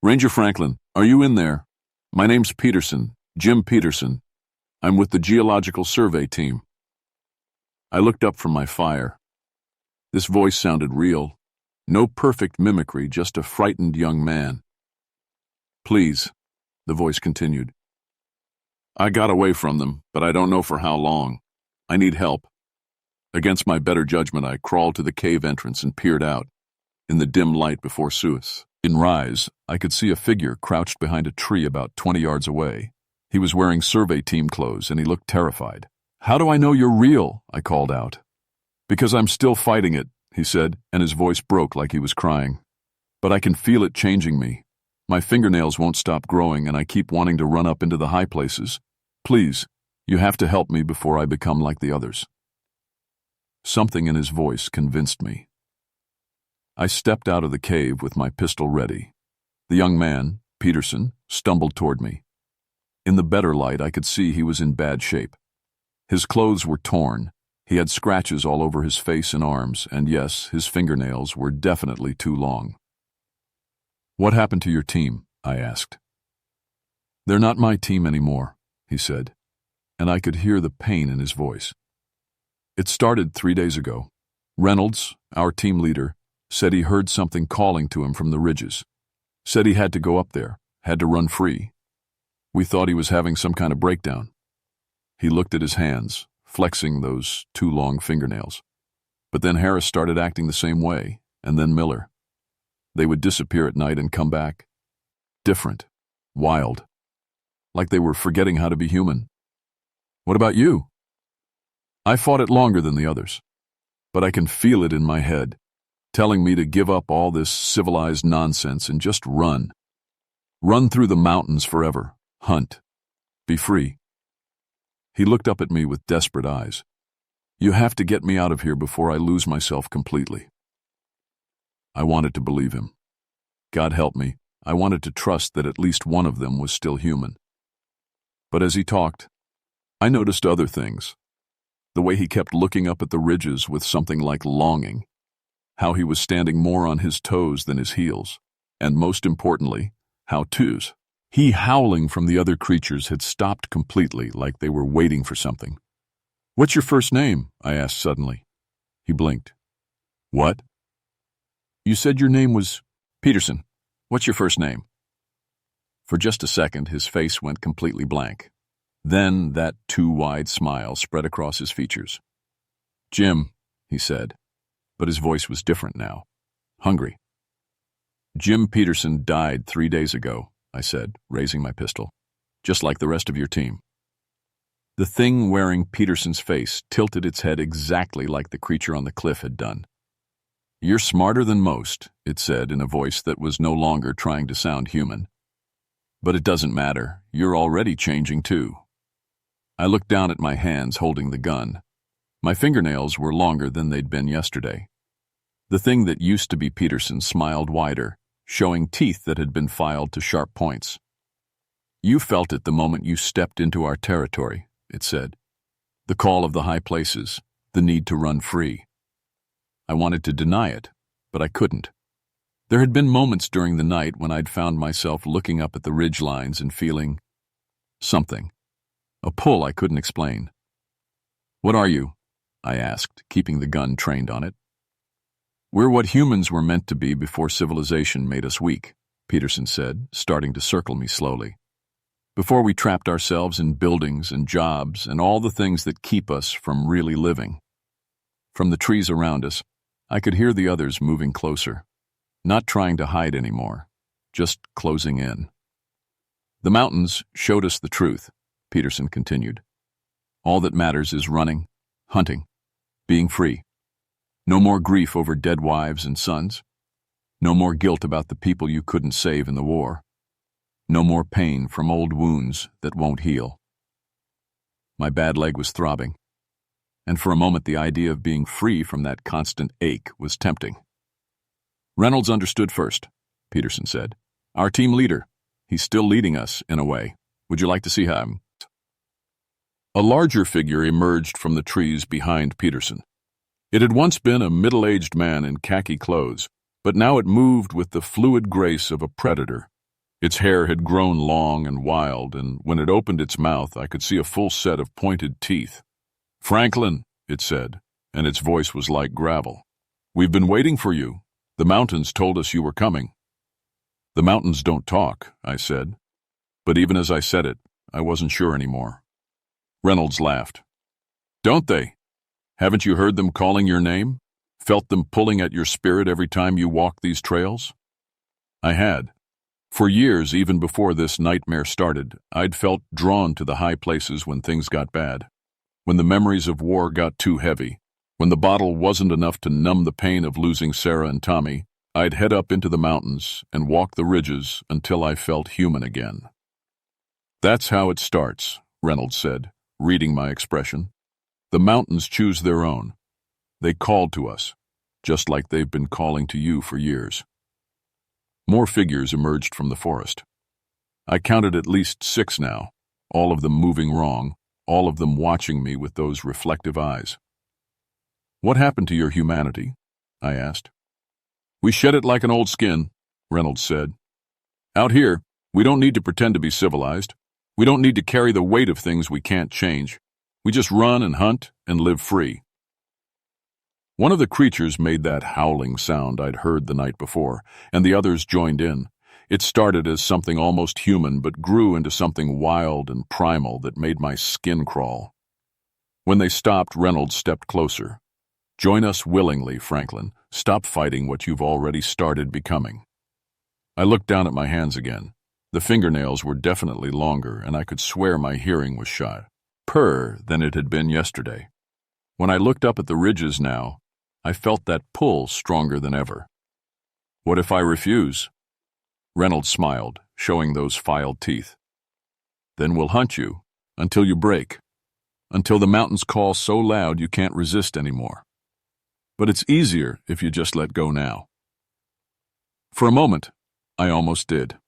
"Ranger Franklin, are you in there? My name's Peterson, Jim Peterson. I'm with the Geological Survey team." I looked up from my fire. This voice sounded real. No perfect mimicry, just a frightened young man. "Please," the voice continued. "I got away from them, but I don't know for how long. I need help." Against my better judgment, I crawled to the cave entrance and peered out. In the dim light before Suis, in rise, I could see a figure crouched behind a tree about 20 yards away. He was wearing survey team clothes, and he looked terrified. "How do I know you're real?" I called out. "Because I'm still fighting it," he said, and his voice broke like he was crying. "But I can feel it changing me. My fingernails won't stop growing, and I keep wanting to run up into the high places. Please, you have to help me before I become like the others." Something in his voice convinced me. I stepped out of the cave with my pistol ready. The young man, Peterson, stumbled toward me. In the better light, I could see he was in bad shape. His clothes were torn. He had scratches all over his face and arms, and yes, his fingernails were definitely too long. "What happened to your team?" I asked. "They're not my team anymore," he said, and I could hear the pain in his voice. "It started 3 days ago. Reynolds, our team leader, said he heard something calling to him from the ridges. Said he had to go up there, had to run free. We thought he was having some kind of breakdown." He looked at his hands, flexing those too long fingernails. But then Harris started acting the same way, and then Miller. They would disappear at night and come back. Different, wild, like they were forgetting how to be human. "What about you?" "I fought it longer than the others, but I can feel it in my head, telling me to give up all this civilized nonsense and just run. Run through the mountains forever, hunt, be free." He looked up at me with desperate eyes. "You have to get me out of here before I lose myself completely." I wanted to believe him. God help me, I wanted to trust that at least one of them was still human. But as he talked, I noticed other things. The way he kept looking up at the ridges with something like longing. How he was standing more on his toes than his heels. And most importantly, how he howling from the other creatures had stopped completely, like they were waiting for something. "What's your first name?" I asked suddenly. He blinked. "What?" "You said your name was Peterson. What's your first name?" For just a second, his face went completely blank. Then that too wide smile spread across his features. "Jim," he said, but his voice was different now. Hungry. "Jim Peterson died 3 days ago," I said, raising my pistol. "Just like the rest of your team." The thing wearing Peterson's face tilted its head exactly like the creature on the cliff had done. "You're smarter than most," it said in a voice that was no longer trying to sound human. "But it doesn't matter. You're already changing too." I looked down at my hands holding the gun. My fingernails were longer than they'd been yesterday. The thing that used to be Peterson smiled wider, showing teeth that had been filed to sharp points. "You felt it the moment you stepped into our territory," it said. "The call of the high places, the need to run free." I wanted to deny it, but I couldn't. There had been moments during the night when I'd found myself looking up at the ridge lines and feeling something, a pull I couldn't explain. "What are you?" I asked, keeping the gun trained on it. "We're what humans were meant to be before civilization made us weak," Peterson said, starting to circle me slowly. "Before we trapped ourselves in buildings and jobs and all the things that keep us from really living." From the trees around us, I could hear the others moving closer, not trying to hide anymore, just closing in. "The mountains showed us the truth," Peterson continued. "All that matters is running, hunting, being free. No more grief over dead wives and sons. No more guilt about the people you couldn't save in the war. No more pain from old wounds that won't heal." My bad leg was throbbing, and for a moment the idea of being free from that constant ache was tempting. "Reynolds understood first," Peterson said. "Our team leader. He's still leading us, in a way. Would you like to see him?" A larger figure emerged from the trees behind Peterson. It had once been a middle-aged man in khaki clothes, but now it moved with the fluid grace of a predator. Its hair had grown long and wild, and when it opened its mouth, I could see a full set of pointed teeth. "Franklin," it said, and its voice was like gravel. "We've been waiting for you. The mountains told us you were coming." "The mountains don't talk," I said. But even as I said it, I wasn't sure anymore. Reynolds laughed. "Don't they? Haven't you heard them calling your name? Felt them pulling at your spirit every time you walk these trails?" I had. For years, even before this nightmare started, I'd felt drawn to the high places when things got bad. When the memories of war got too heavy, when the bottle wasn't enough to numb the pain of losing Sarah and Tommy, I'd head up into the mountains and walk the ridges until I felt human again. "That's how it starts," Reynolds said, reading my expression. "The mountains choose their own. They called to us, just like they've been calling to you for years." More figures emerged from the forest. I counted at least 6 now, all of them moving wrong, all of them watching me with those reflective eyes. "What happened to your humanity?" I asked. "We shed it like an old skin," Reynolds said. "Out here, we don't need to pretend to be civilized. We don't need to carry the weight of things we can't change. We just run and hunt and live free." One of the creatures made that howling sound I'd heard the night before, and the others joined in. It started as something almost human, but grew into something wild and primal that made my skin crawl. When they stopped, Reynolds stepped closer. "Join us willingly, Franklin. Stop fighting what you've already started becoming." I looked down at my hands again. The fingernails were definitely longer, and I could swear my hearing was sharper than it had been yesterday. When I looked up at the ridges now, I felt that pull stronger than ever. "What if I refuse?" Reynolds smiled, showing those filed teeth. "Then we'll hunt you until you break, until the mountains call so loud you can't resist anymore. But it's easier if you just let go now." For a moment, I almost did.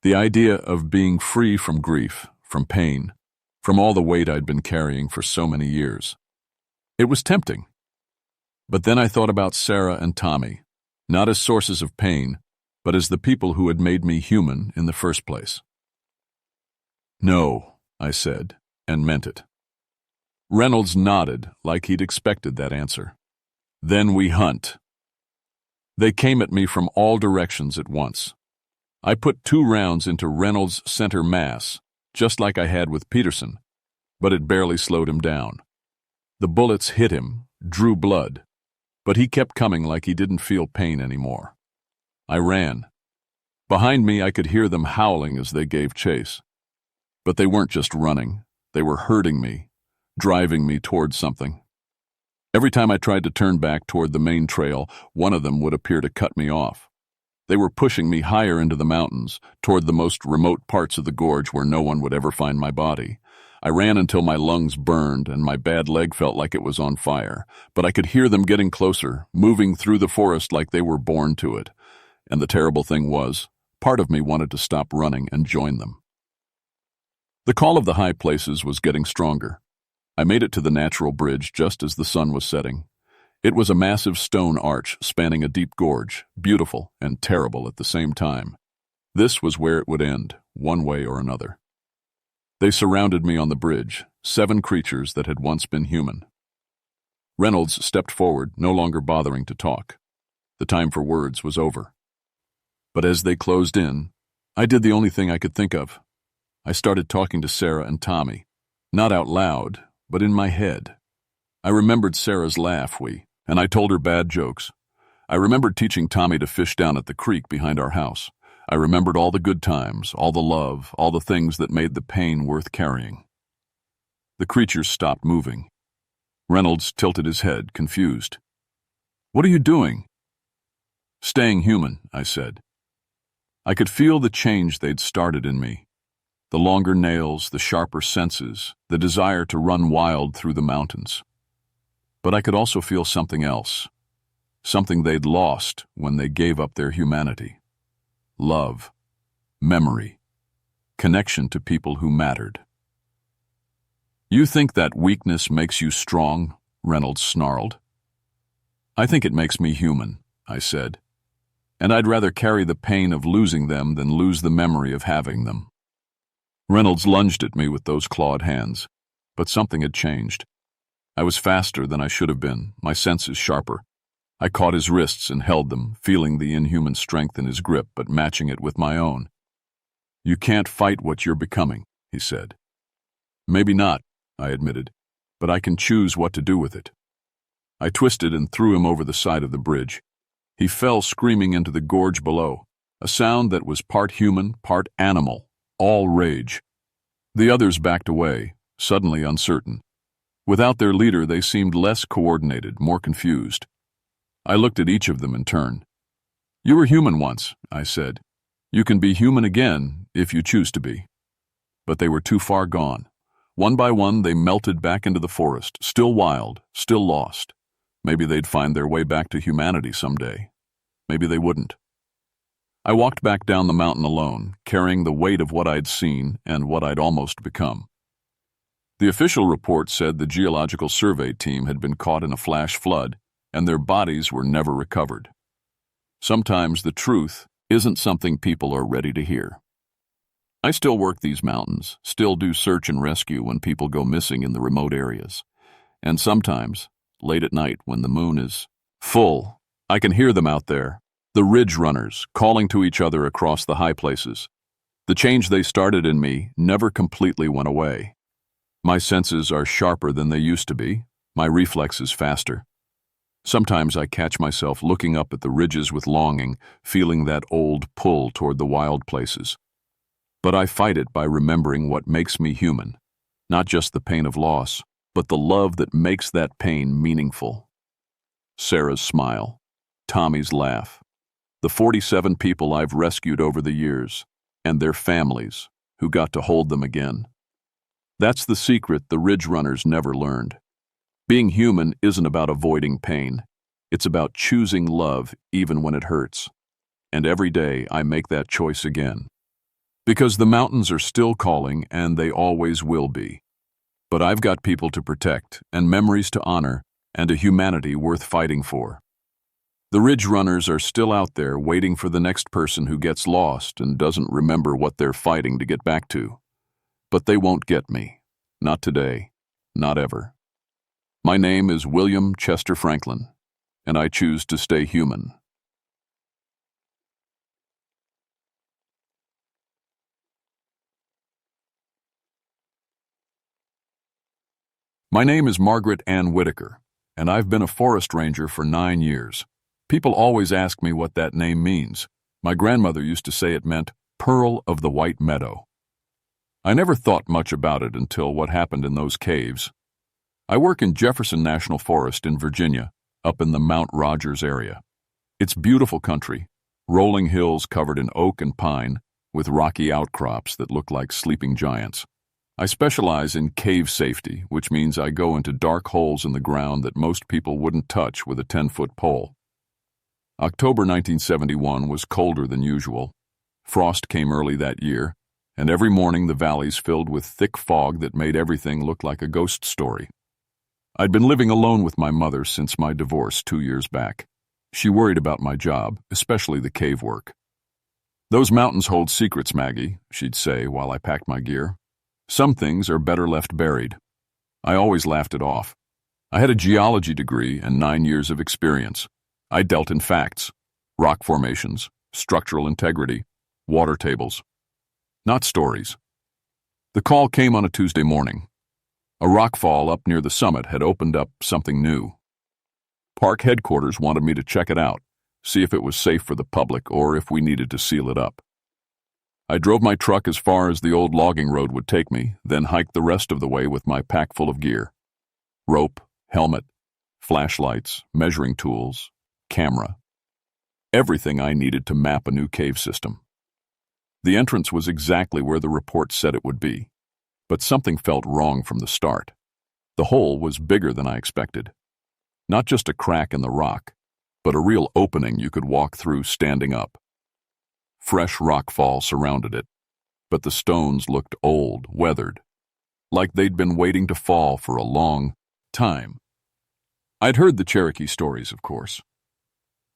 The idea of being free from grief, from pain, from all the weight I'd been carrying for so many years. It was tempting. But then I thought about Sarah and Tommy, not as sources of pain, but as the people who had made me human in the first place. "No," I said, and meant it. Reynolds nodded like he'd expected that answer. "Then we hunt." They came at me from all directions at once. I put 2 rounds into Reynolds' center mass, just like I had with Peterson, but it barely slowed him down. The bullets hit him, drew blood, but he kept coming like he didn't feel pain anymore. I ran. Behind me, I could hear them howling as they gave chase. But they weren't just running. They were hurting me, driving me toward something. Every time I tried to turn back toward the main trail, one of them would appear to cut me off. They were pushing me higher into the mountains, toward the most remote parts of the gorge where no one would ever find my body. I ran until my lungs burned and my bad leg felt like it was on fire, but I could hear them getting closer, moving through the forest like they were born to it. And the terrible thing was, part of me wanted to stop running and join them. The call of the high places was getting stronger. I made it to the natural bridge just as the sun was setting. It was a massive stone arch spanning a deep gorge, beautiful and terrible at the same time. This was where it would end, one way or another. They surrounded me on the bridge, 7 creatures that had once been human. Reynolds stepped forward, no longer bothering to talk. The time for words was over. But as they closed in, I did the only thing I could think of. I started talking to Sarah and Tommy, not out loud, but in my head. I remembered Sarah's laugh, and I told her bad jokes. I remembered teaching Tommy to fish down at the creek behind our house. I remembered all the good times, all the love, all the things that made the pain worth carrying. The creatures stopped moving. Reynolds tilted his head, confused. "What are you doing?" "Staying human," I said. I could feel the change they'd started in me. The longer nails, the sharper senses, the desire to run wild through the mountains. But I could also feel something else, something they'd lost when they gave up their humanity. Love, memory, connection to people who mattered. "You think that weakness makes you strong?" Reynolds snarled. "I think it makes me human," I said. "And I'd rather carry the pain of losing them than lose the memory of having them." Reynolds lunged at me with those clawed hands, but something had changed. I was faster than I should have been, my senses sharper. I caught his wrists and held them, feeling the inhuman strength in his grip but matching it with my own. "You can't fight what you're becoming," he said. "Maybe not," I admitted, "but I can choose what to do with it." I twisted and threw him over the side of the bridge. He fell screaming into the gorge below, a sound that was part human, part animal, all rage. The others backed away, suddenly uncertain. Without their leader, they seemed less coordinated, more confused. I looked at each of them in turn. "You were human once," I said. "You can be human again if you choose to be." But they were too far gone. One by one, they melted back into the forest, still wild, still lost. Maybe they'd find their way back to humanity someday. Maybe they wouldn't. I walked back down the mountain alone, carrying the weight of what I'd seen and what I'd almost become. The official report said the geological survey team had been caught in a flash flood, and their bodies were never recovered. Sometimes the truth isn't something people are ready to hear. I still work these mountains, still do search and rescue when people go missing in the remote areas. And sometimes, late at night when the moon is full, I can hear them out there, the ridge runners, calling to each other across the high places. The change they started in me never completely went away. My senses are sharper than they used to be, my reflexes faster. Sometimes I catch myself looking up at the ridges with longing, feeling that old pull toward the wild places. But I fight it by remembering what makes me human, not just the pain of loss, but the love that makes that pain meaningful. Sarah's smile, Tommy's laugh, the 47 people I've rescued over the years, and their families who got to hold them again. That's the secret the ridge runners never learned. Being human isn't about avoiding pain. It's about choosing love even when it hurts. And every day I make that choice again. Because the mountains are still calling, and they always will be. But I've got people to protect, and memories to honor, and a humanity worth fighting for. The ridge runners are still out there waiting for the next person who gets lost and doesn't remember what they're fighting to get back to. But they won't get me. Not today. Not ever. My name is William Chester Franklin, and I choose to stay human. My name is Margaret Ann Whitaker, and I've been a forest ranger for 9 years. People always ask me what that name means. My grandmother used to say it meant Pearl of the White Meadow. I never thought much about it until what happened in those caves. I work in Jefferson National Forest in Virginia, up in the Mount Rogers area. It's beautiful country, rolling hills covered in oak and pine, with rocky outcrops that look like sleeping giants. I specialize in cave safety, which means I go into dark holes in the ground that most people wouldn't touch with a 10-foot pole. October 1971 was colder than usual. Frost came early that year, and every morning the valleys filled with thick fog that made everything look like a ghost story. I'd been living alone with my mother since my divorce 2 years back. She worried about my job, especially the cave work. "Those mountains hold secrets, Maggie," she'd say while I packed my gear. "Some things are better left buried." I always laughed it off. I had a geology degree and 9 years of experience. I dealt in facts, rock formations, structural integrity, water tables. Not stories. The call came on a Tuesday morning. A rockfall up near the summit had opened up something new. Park headquarters wanted me to check it out, see if it was safe for the public or if we needed to seal it up. I drove my truck as far as the old logging road would take me, then hiked the rest of the way with my pack full of gear. Rope, helmet, flashlights, measuring tools, camera. Everything I needed to map a new cave system. The entrance was exactly where the report said it would be, but something felt wrong from the start. The hole was bigger than I expected. Not just a crack in the rock, but a real opening you could walk through standing up. Fresh rockfall surrounded it, but the stones looked old, weathered, like they'd been waiting to fall for a long time. I'd heard the Cherokee stories, of course.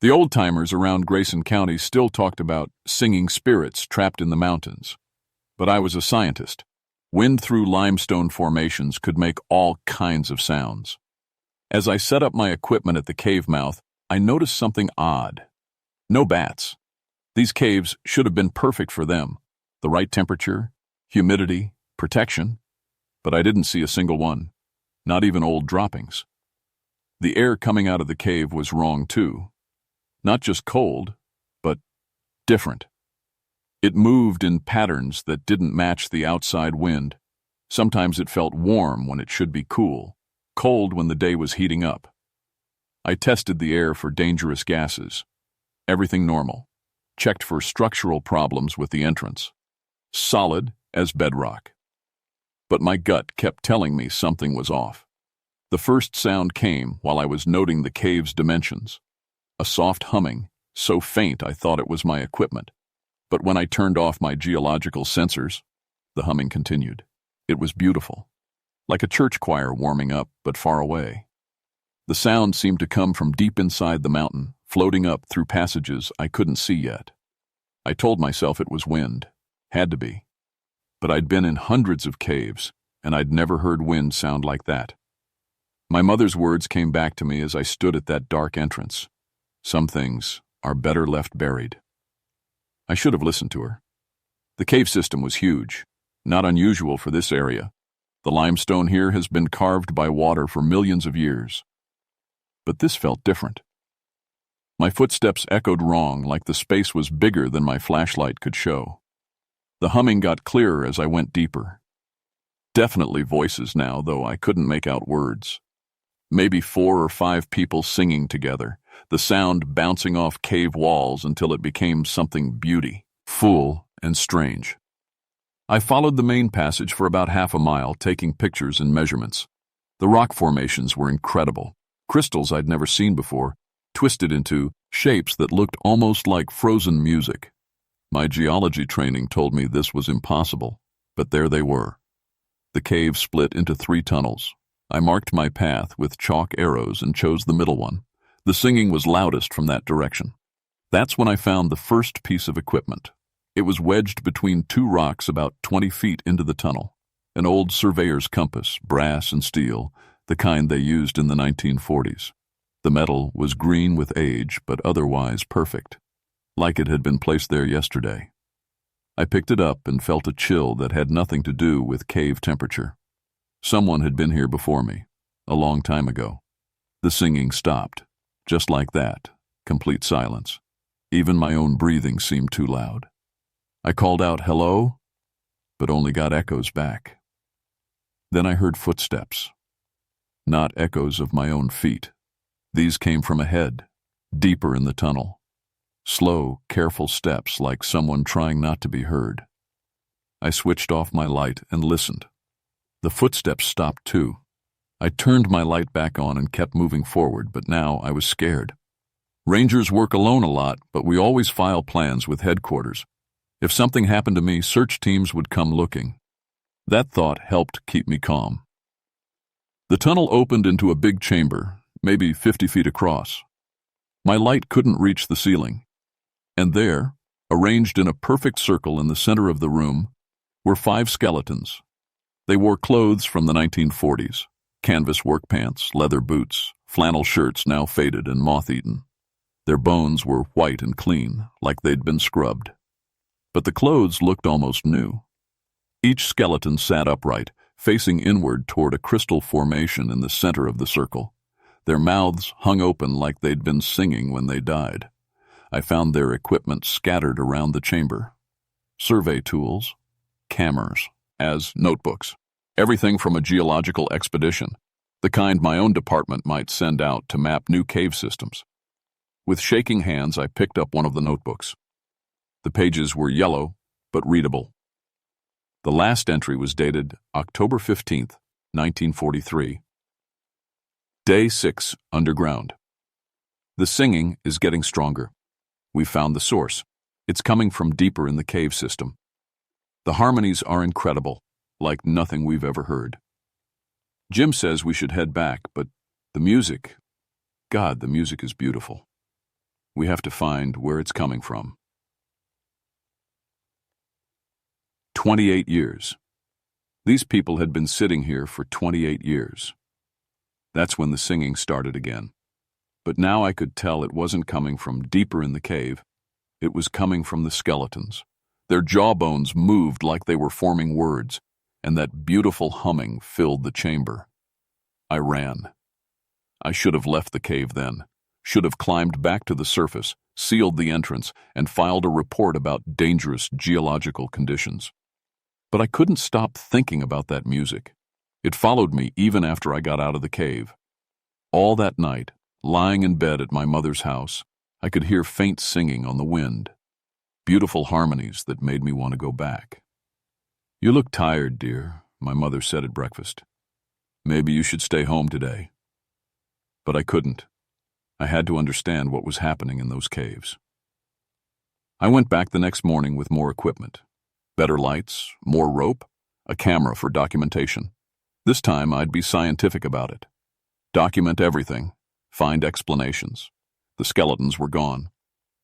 The old-timers around Grayson County still talked about singing spirits trapped in the mountains. But I was a scientist. Wind through limestone formations could make all kinds of sounds. As I set up my equipment at the cave mouth, I noticed something odd. No bats. These caves should have been perfect for them. The right temperature, humidity, protection. But I didn't see a single one. Not even old droppings. The air coming out of the cave was wrong too. Not just cold, but different. It moved in patterns that didn't match the outside wind. Sometimes it felt warm when it should be cool, cold when the day was heating up. I tested the air for dangerous gases. Everything normal. Checked for structural problems with the entrance. Solid as bedrock. But my gut kept telling me something was off. The first sound came while I was noting the cave's dimensions. A soft humming, so faint I thought it was my equipment. But when I turned off my geological sensors, the humming continued. It was beautiful. Like a church choir warming up, but far away. The sound seemed to come from deep inside the mountain, floating up through passages I couldn't see yet. I told myself it was wind. Had to be. But I'd been in hundreds of caves, and I'd never heard wind sound like that. My mother's words came back to me as I stood at that dark entrance. Some things are better left buried. I should have listened to her. The cave system was huge, not unusual for this area. The limestone here has been carved by water for millions of years. But this felt different. My footsteps echoed wrong, like the space was bigger than my flashlight could show. The humming got clearer as I went deeper. Definitely voices now, though I couldn't make out words. Maybe 4 or 5 people singing together, the sound bouncing off cave walls until it became something beautiful and strange. I followed the main passage for about half a mile, taking pictures and measurements. The rock formations were incredible. Crystals I'd never seen before, twisted into shapes that looked almost like frozen music. My geology training told me this was impossible, but there they were. The cave split into 3 tunnels. I marked my path with chalk arrows and chose the middle one. The singing was loudest from that direction. That's when I found the first piece of equipment. It was wedged between 2 rocks about 20 feet into the tunnel. An old surveyor's compass, brass and steel, the kind they used in the 1940s. The metal was green with age, but otherwise perfect, like it had been placed there yesterday. I picked it up and felt a chill that had nothing to do with cave temperature. Someone had been here before me, a long time ago. The singing stopped, just like that, complete silence. Even my own breathing seemed too loud. I called out, "Hello?" but only got echoes back. Then I heard footsteps. Not echoes of my own feet. These came from ahead, deeper in the tunnel. Slow, careful steps like someone trying not to be heard. I switched off my light and listened. The footsteps stopped too. I turned my light back on and kept moving forward, but now I was scared. Rangers work alone a lot, but we always file plans with headquarters. If something happened to me, search teams would come looking. That thought helped keep me calm. The tunnel opened into a big chamber, maybe 50 feet across. My light couldn't reach the ceiling. And there, arranged in a perfect circle in the center of the room, were 5 skeletons. They wore clothes from the 1940s, canvas work pants, leather boots, flannel shirts now faded and moth-eaten. Their bones were white and clean, like they'd been scrubbed. But the clothes looked almost new. Each skeleton sat upright, facing inward toward a crystal formation in the center of the circle. Their mouths hung open like they'd been singing when they died. I found their equipment scattered around the chamber. Survey tools, cameras, as notebooks. Everything from a geological expedition, the kind my own department might send out to map new cave systems. With shaking hands, I picked up one of the notebooks. The pages were yellow, but readable. The last entry was dated October 15th, 1943. Day 6, underground. The singing is getting stronger. We've found the source. It's coming from deeper in the cave system. The harmonies are incredible, like nothing we've ever heard. Jim says we should head back, but the music, God, the music is beautiful. We have to find where it's coming from. 28 years. These people had been sitting here for 28 years. That's when the singing started again. But now I could tell it wasn't coming from deeper in the cave. It was coming from the skeletons. Their jawbones moved like they were forming words, and that beautiful humming filled the chamber. I ran. I should have left the cave then, should have climbed back to the surface, sealed the entrance, and filed a report about dangerous geological conditions. But I couldn't stop thinking about that music. It followed me even after I got out of the cave. All that night, lying in bed at my mother's house, I could hear faint singing on the wind, beautiful harmonies that made me want to go back. "You look tired, dear," my mother said at breakfast. "Maybe you should stay home today." But I couldn't. I had to understand what was happening in those caves. I went back the next morning with more equipment. Better lights, more rope, a camera for documentation. This time I'd be scientific about it. Document everything, find explanations. The skeletons were gone.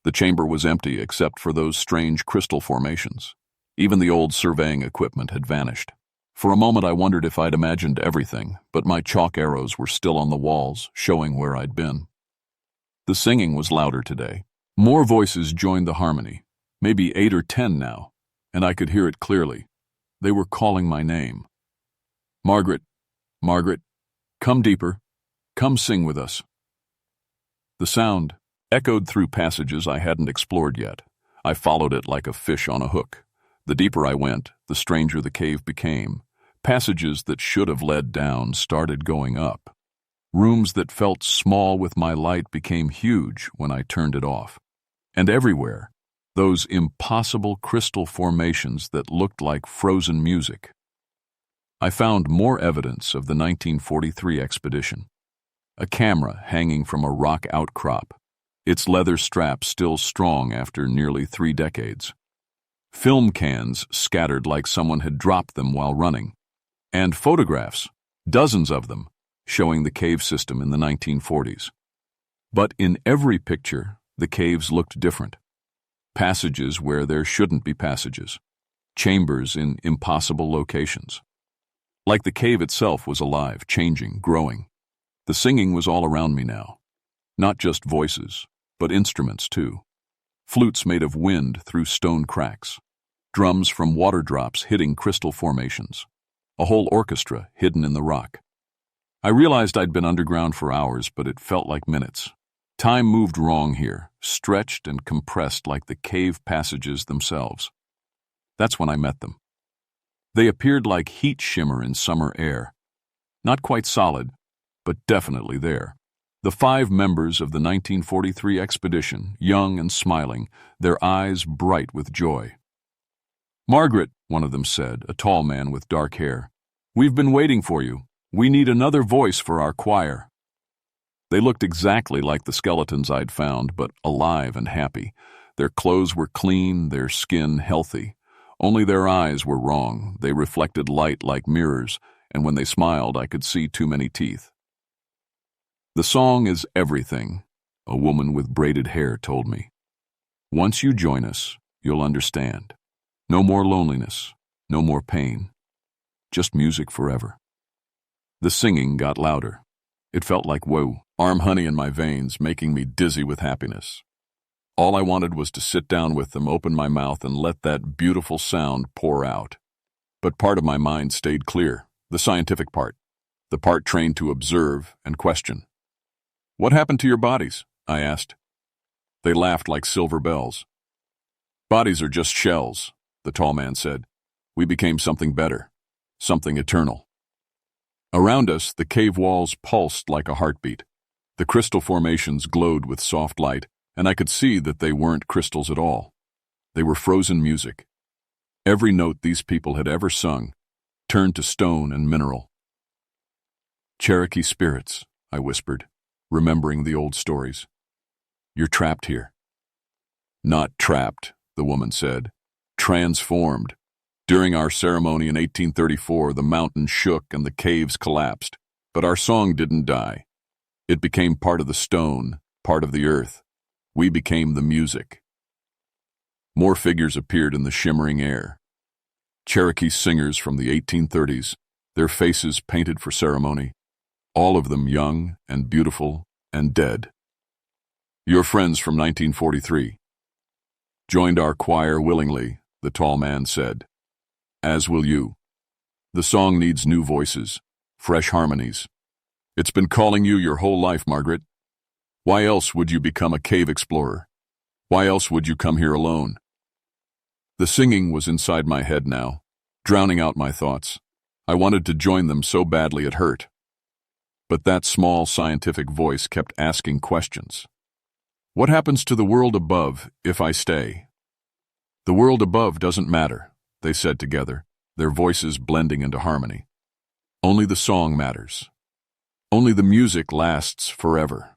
The chamber was empty except for those strange crystal formations. Even the old surveying equipment had vanished. For a moment I wondered if I'd imagined everything, but my chalk arrows were still on the walls, showing where I'd been. The singing was louder today. More voices joined the harmony, maybe 8 or 10 now, and I could hear it clearly. They were calling my name. "Margaret, Margaret, come deeper. Come sing with us." The sound echoed through passages I hadn't explored yet. I followed it like a fish on a hook. The deeper I went, the stranger the cave became. Passages that should have led down started going up. Rooms that felt small with my light became huge when I turned it off. And everywhere, those impossible crystal formations that looked like frozen music. I found more evidence of the 1943 expedition. A camera hanging from a rock outcrop, its leather strap still strong after nearly 3 decades. Film cans scattered like someone had dropped them while running. And photographs, dozens of them, showing the cave system in the 1940s. But in every picture, the caves looked different. Passages where there shouldn't be passages. Chambers in impossible locations. Like the cave itself was alive, changing, growing. The singing was all around me now. Not just voices, but instruments too. Flutes made of wind through stone cracks. Drums from water drops hitting crystal formations. A whole orchestra hidden in the rock. I realized I'd been underground for hours, but it felt like minutes. Time moved wrong here, stretched and compressed like the cave passages themselves. That's when I met them. They appeared like heat shimmer in summer air. Not quite solid, but definitely there. The 5 members of the 1943 expedition, young and smiling, their eyes bright with joy. "Margaret," one of them said, a tall man with dark hair, "we've been waiting for you. We need another voice for our choir." They looked exactly like the skeletons I'd found, but alive and happy. Their clothes were clean, their skin healthy. Only their eyes were wrong. They reflected light like mirrors, and when they smiled, I could see too many teeth. "The song is everything," a woman with braided hair told me. "Once you join us, you'll understand. No more loneliness, no more pain. Just music forever." The singing got louder. It felt like whoa, arm honey in my veins, making me dizzy with happiness. All I wanted was to sit down with them, open my mouth, and let that beautiful sound pour out. But part of my mind stayed clear, the scientific part, the part trained to observe and question. "What happened to your bodies?" I asked. They laughed like silver bells. "Bodies are just shells," the tall man said. "We became something better, something eternal." Around us, the cave walls pulsed like a heartbeat. The crystal formations glowed with soft light, and I could see that they weren't crystals at all. They were frozen music. Every note these people had ever sung turned to stone and mineral. "Cherokee spirits," I whispered, remembering the old stories. "You're trapped here." "Not trapped," the woman said. "Transformed. During our ceremony in 1834, the mountain shook and the caves collapsed. But our song didn't die. It became part of the stone, part of the earth. We became the music." More figures appeared in the shimmering air. Cherokee singers from the 1830s, their faces painted for ceremony. all of them young and beautiful and dead. Your friends from 1943. Joined our choir willingly, the tall man said. As will you. The song needs new voices, fresh harmonies. It's been calling you your whole life, Margaret. Why else would you become a cave explorer? Why else would you come here alone? The singing was inside my head now, drowning out my thoughts. I wanted to join them so badly it hurt. But that small scientific voice kept asking questions. What happens to the world above if I stay? The world above doesn't matter, they said together, their voices blending into harmony. Only the song matters. Only the music lasts forever.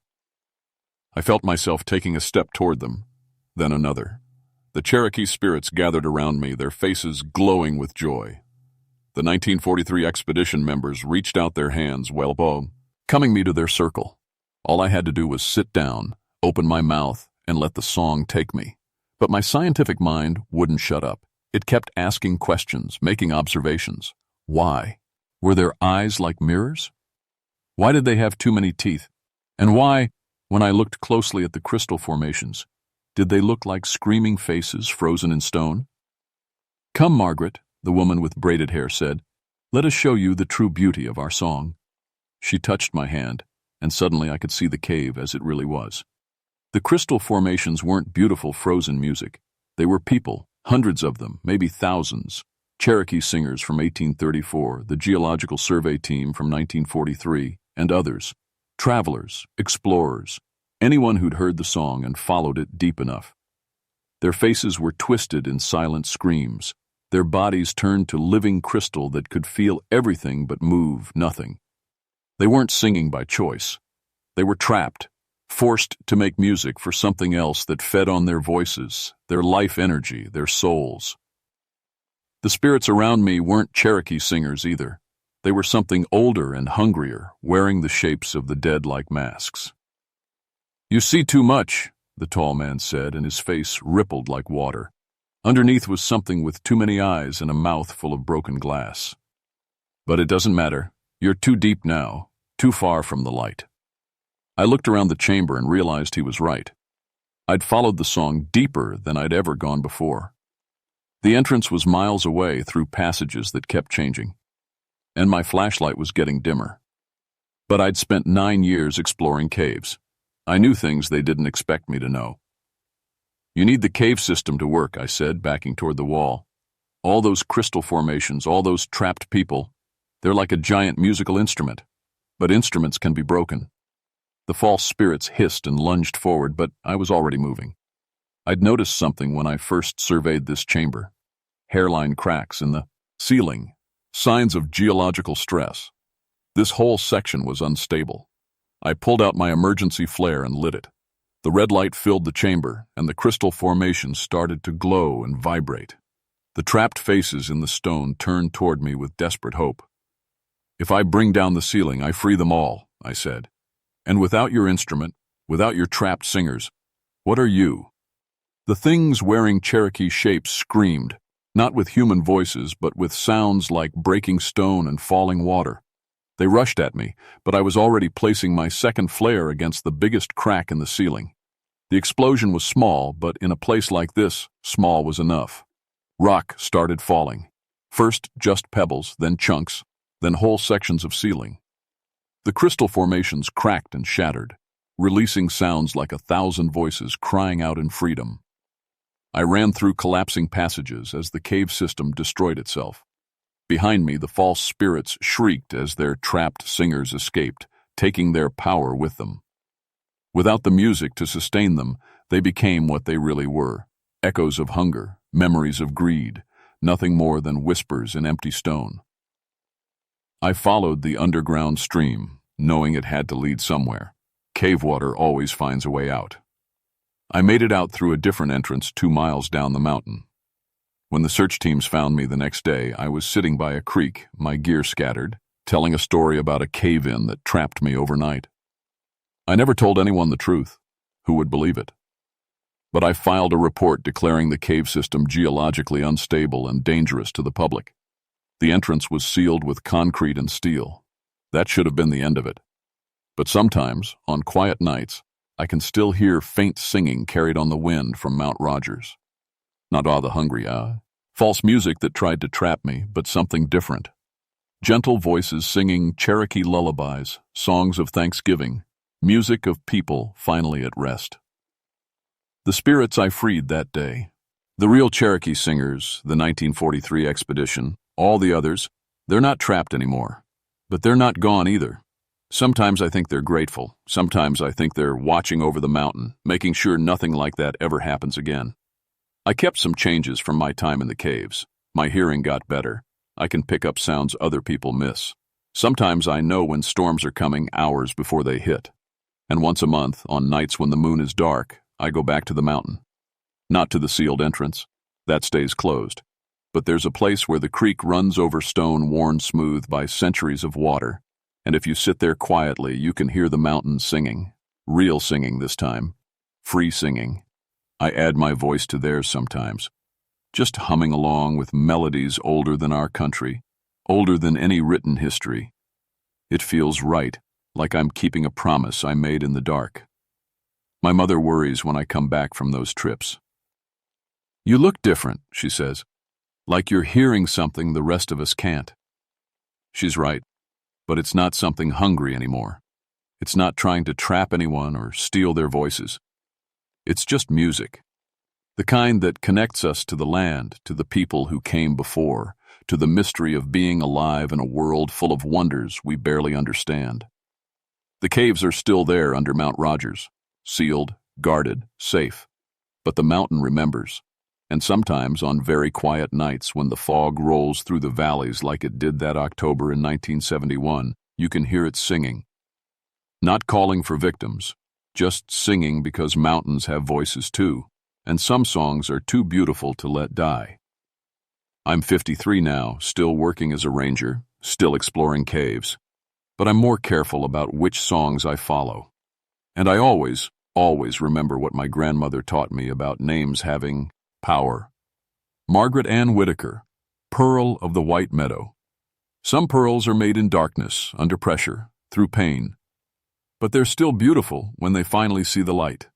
I felt myself taking a step toward them, then another. The Cherokee spirits gathered around me, their faces glowing with joy. The 1943 expedition members reached out their hands, coming me to their circle. All I had to do was sit down, open my mouth, and let the song take me. But my scientific mind wouldn't shut up. It kept asking questions, making observations. Why? Were their eyes like mirrors? Why did they have too many teeth? And why, when I looked closely at the crystal formations, did they look like screaming faces frozen in stone? Come, Margaret, the woman with braided hair said. Let us show you the true beauty of our song. She touched my hand, and suddenly I could see the cave as it really was. The crystal formations weren't beautiful frozen music. They were people, hundreds of them, maybe thousands. Cherokee singers from 1834, the Geological Survey team from 1943, and others. Travelers, explorers, anyone who'd heard the song and followed it deep enough. Their faces were twisted in silent screams. Their bodies turned to living crystal that could feel everything but move nothing. They weren't singing by choice. They were trapped, forced to make music for something else that fed on their voices, their life energy, their souls. The spirits around me weren't Cherokee singers either. They were something older and hungrier, wearing the shapes of the dead like masks. You see too much, the tall man said, and his face rippled like water. Underneath was something with too many eyes and a mouth full of broken glass. But it doesn't matter. You're too deep now, too far from the light. I looked around the chamber and realized he was right. I'd followed the song deeper than I'd ever gone before. The entrance was miles away through passages that kept changing, and my flashlight was getting dimmer. But I'd spent 9 years exploring caves. I knew things they didn't expect me to know. You need the cave system to work, I said, backing toward the wall. All those crystal formations, all those trapped people, they're like a giant musical instrument. But instruments can be broken. The false spirits hissed and lunged forward, but I was already moving. I'd noticed something when I first surveyed this chamber. Hairline cracks in the ceiling, signs of geological stress. This whole section was unstable. I pulled out my emergency flare and lit it. The red light filled the chamber, and the crystal formations started to glow and vibrate. The trapped faces in the stone turned toward me with desperate hope. If I bring down the ceiling, I free them all, I said. And without your instrument, without your trapped singers, what are you? The things wearing Cherokee shapes screamed, not with human voices, but with sounds like breaking stone and falling water. They rushed at me, but I was already placing my second flare against the biggest crack in the ceiling. The explosion was small, but in a place like this, small was enough. Rock started falling. First just pebbles, then chunks, then whole sections of ceiling. The crystal formations cracked and shattered, releasing sounds like 1,000 voices crying out in freedom. I ran through collapsing passages as the cave system destroyed itself. Behind me, the false spirits shrieked as their trapped singers escaped, taking their power with them. Without the music to sustain them, they became what they really were, echoes of hunger, memories of greed, nothing more than whispers in empty stone. I followed the underground stream, knowing it had to lead somewhere. Cave water always finds a way out. I made it out through a different entrance 2 miles down the mountain. When the search teams found me the next day, I was sitting by a creek, my gear scattered, telling a story about a cave-in that trapped me overnight. I never told anyone the truth. Who would believe it? But I filed a report declaring the cave system geologically unstable and dangerous to the public. The entrance was sealed with concrete and steel. That should have been the end of it. But sometimes, on quiet nights, I can still hear faint singing carried on the wind from Mount Rogers. Not all the hungry, false music that tried to trap me, but something different. Gentle voices singing Cherokee lullabies, songs of thanksgiving, music of people finally at rest. The spirits I freed that day, the real Cherokee singers, the 1943 expedition, all the others, they're not trapped anymore. But they're not gone either. Sometimes I think they're grateful. Sometimes I think they're watching over the mountain, making sure nothing like that ever happens again. I kept some changes from my time in the caves. My hearing got better. I can pick up sounds other people miss. Sometimes I know when storms are coming hours before they hit. And once a month, on nights when the moon is dark, I go back to the mountain. Not to the sealed entrance. That stays closed. But there's a place where the creek runs over stone worn smooth by centuries of water. And if you sit there quietly, you can hear the mountain singing. Real singing this time. Free singing. I add my voice to theirs sometimes. Just humming along with melodies older than our country, older than any written history. It feels right, like I'm keeping a promise I made in the dark. My mother worries when I come back from those trips. "You look different," she says, "like you're hearing something the rest of us can't." She's right, but it's not something hungry anymore. It's not trying to trap anyone or steal their voices. It's just music. The kind that connects us to the land, to the people who came before, to the mystery of being alive in a world full of wonders we barely understand. The caves are still there under Mount Rogers, sealed, guarded, safe. But the mountain remembers. And sometimes on very quiet nights when the fog rolls through the valleys like it did that October in 1971, you can hear it singing. Not calling for victims, just singing because mountains have voices too, and some songs are too beautiful to let die. I'm 53 now, still working as a ranger, still exploring caves, but I'm more careful about which songs I follow. And I always remember what my grandmother taught me about names having power. Margaret Ann Whitaker, Pearl of the White Meadow. Some pearls are made in darkness, under pressure, through pain. But they're still beautiful when they finally see the light.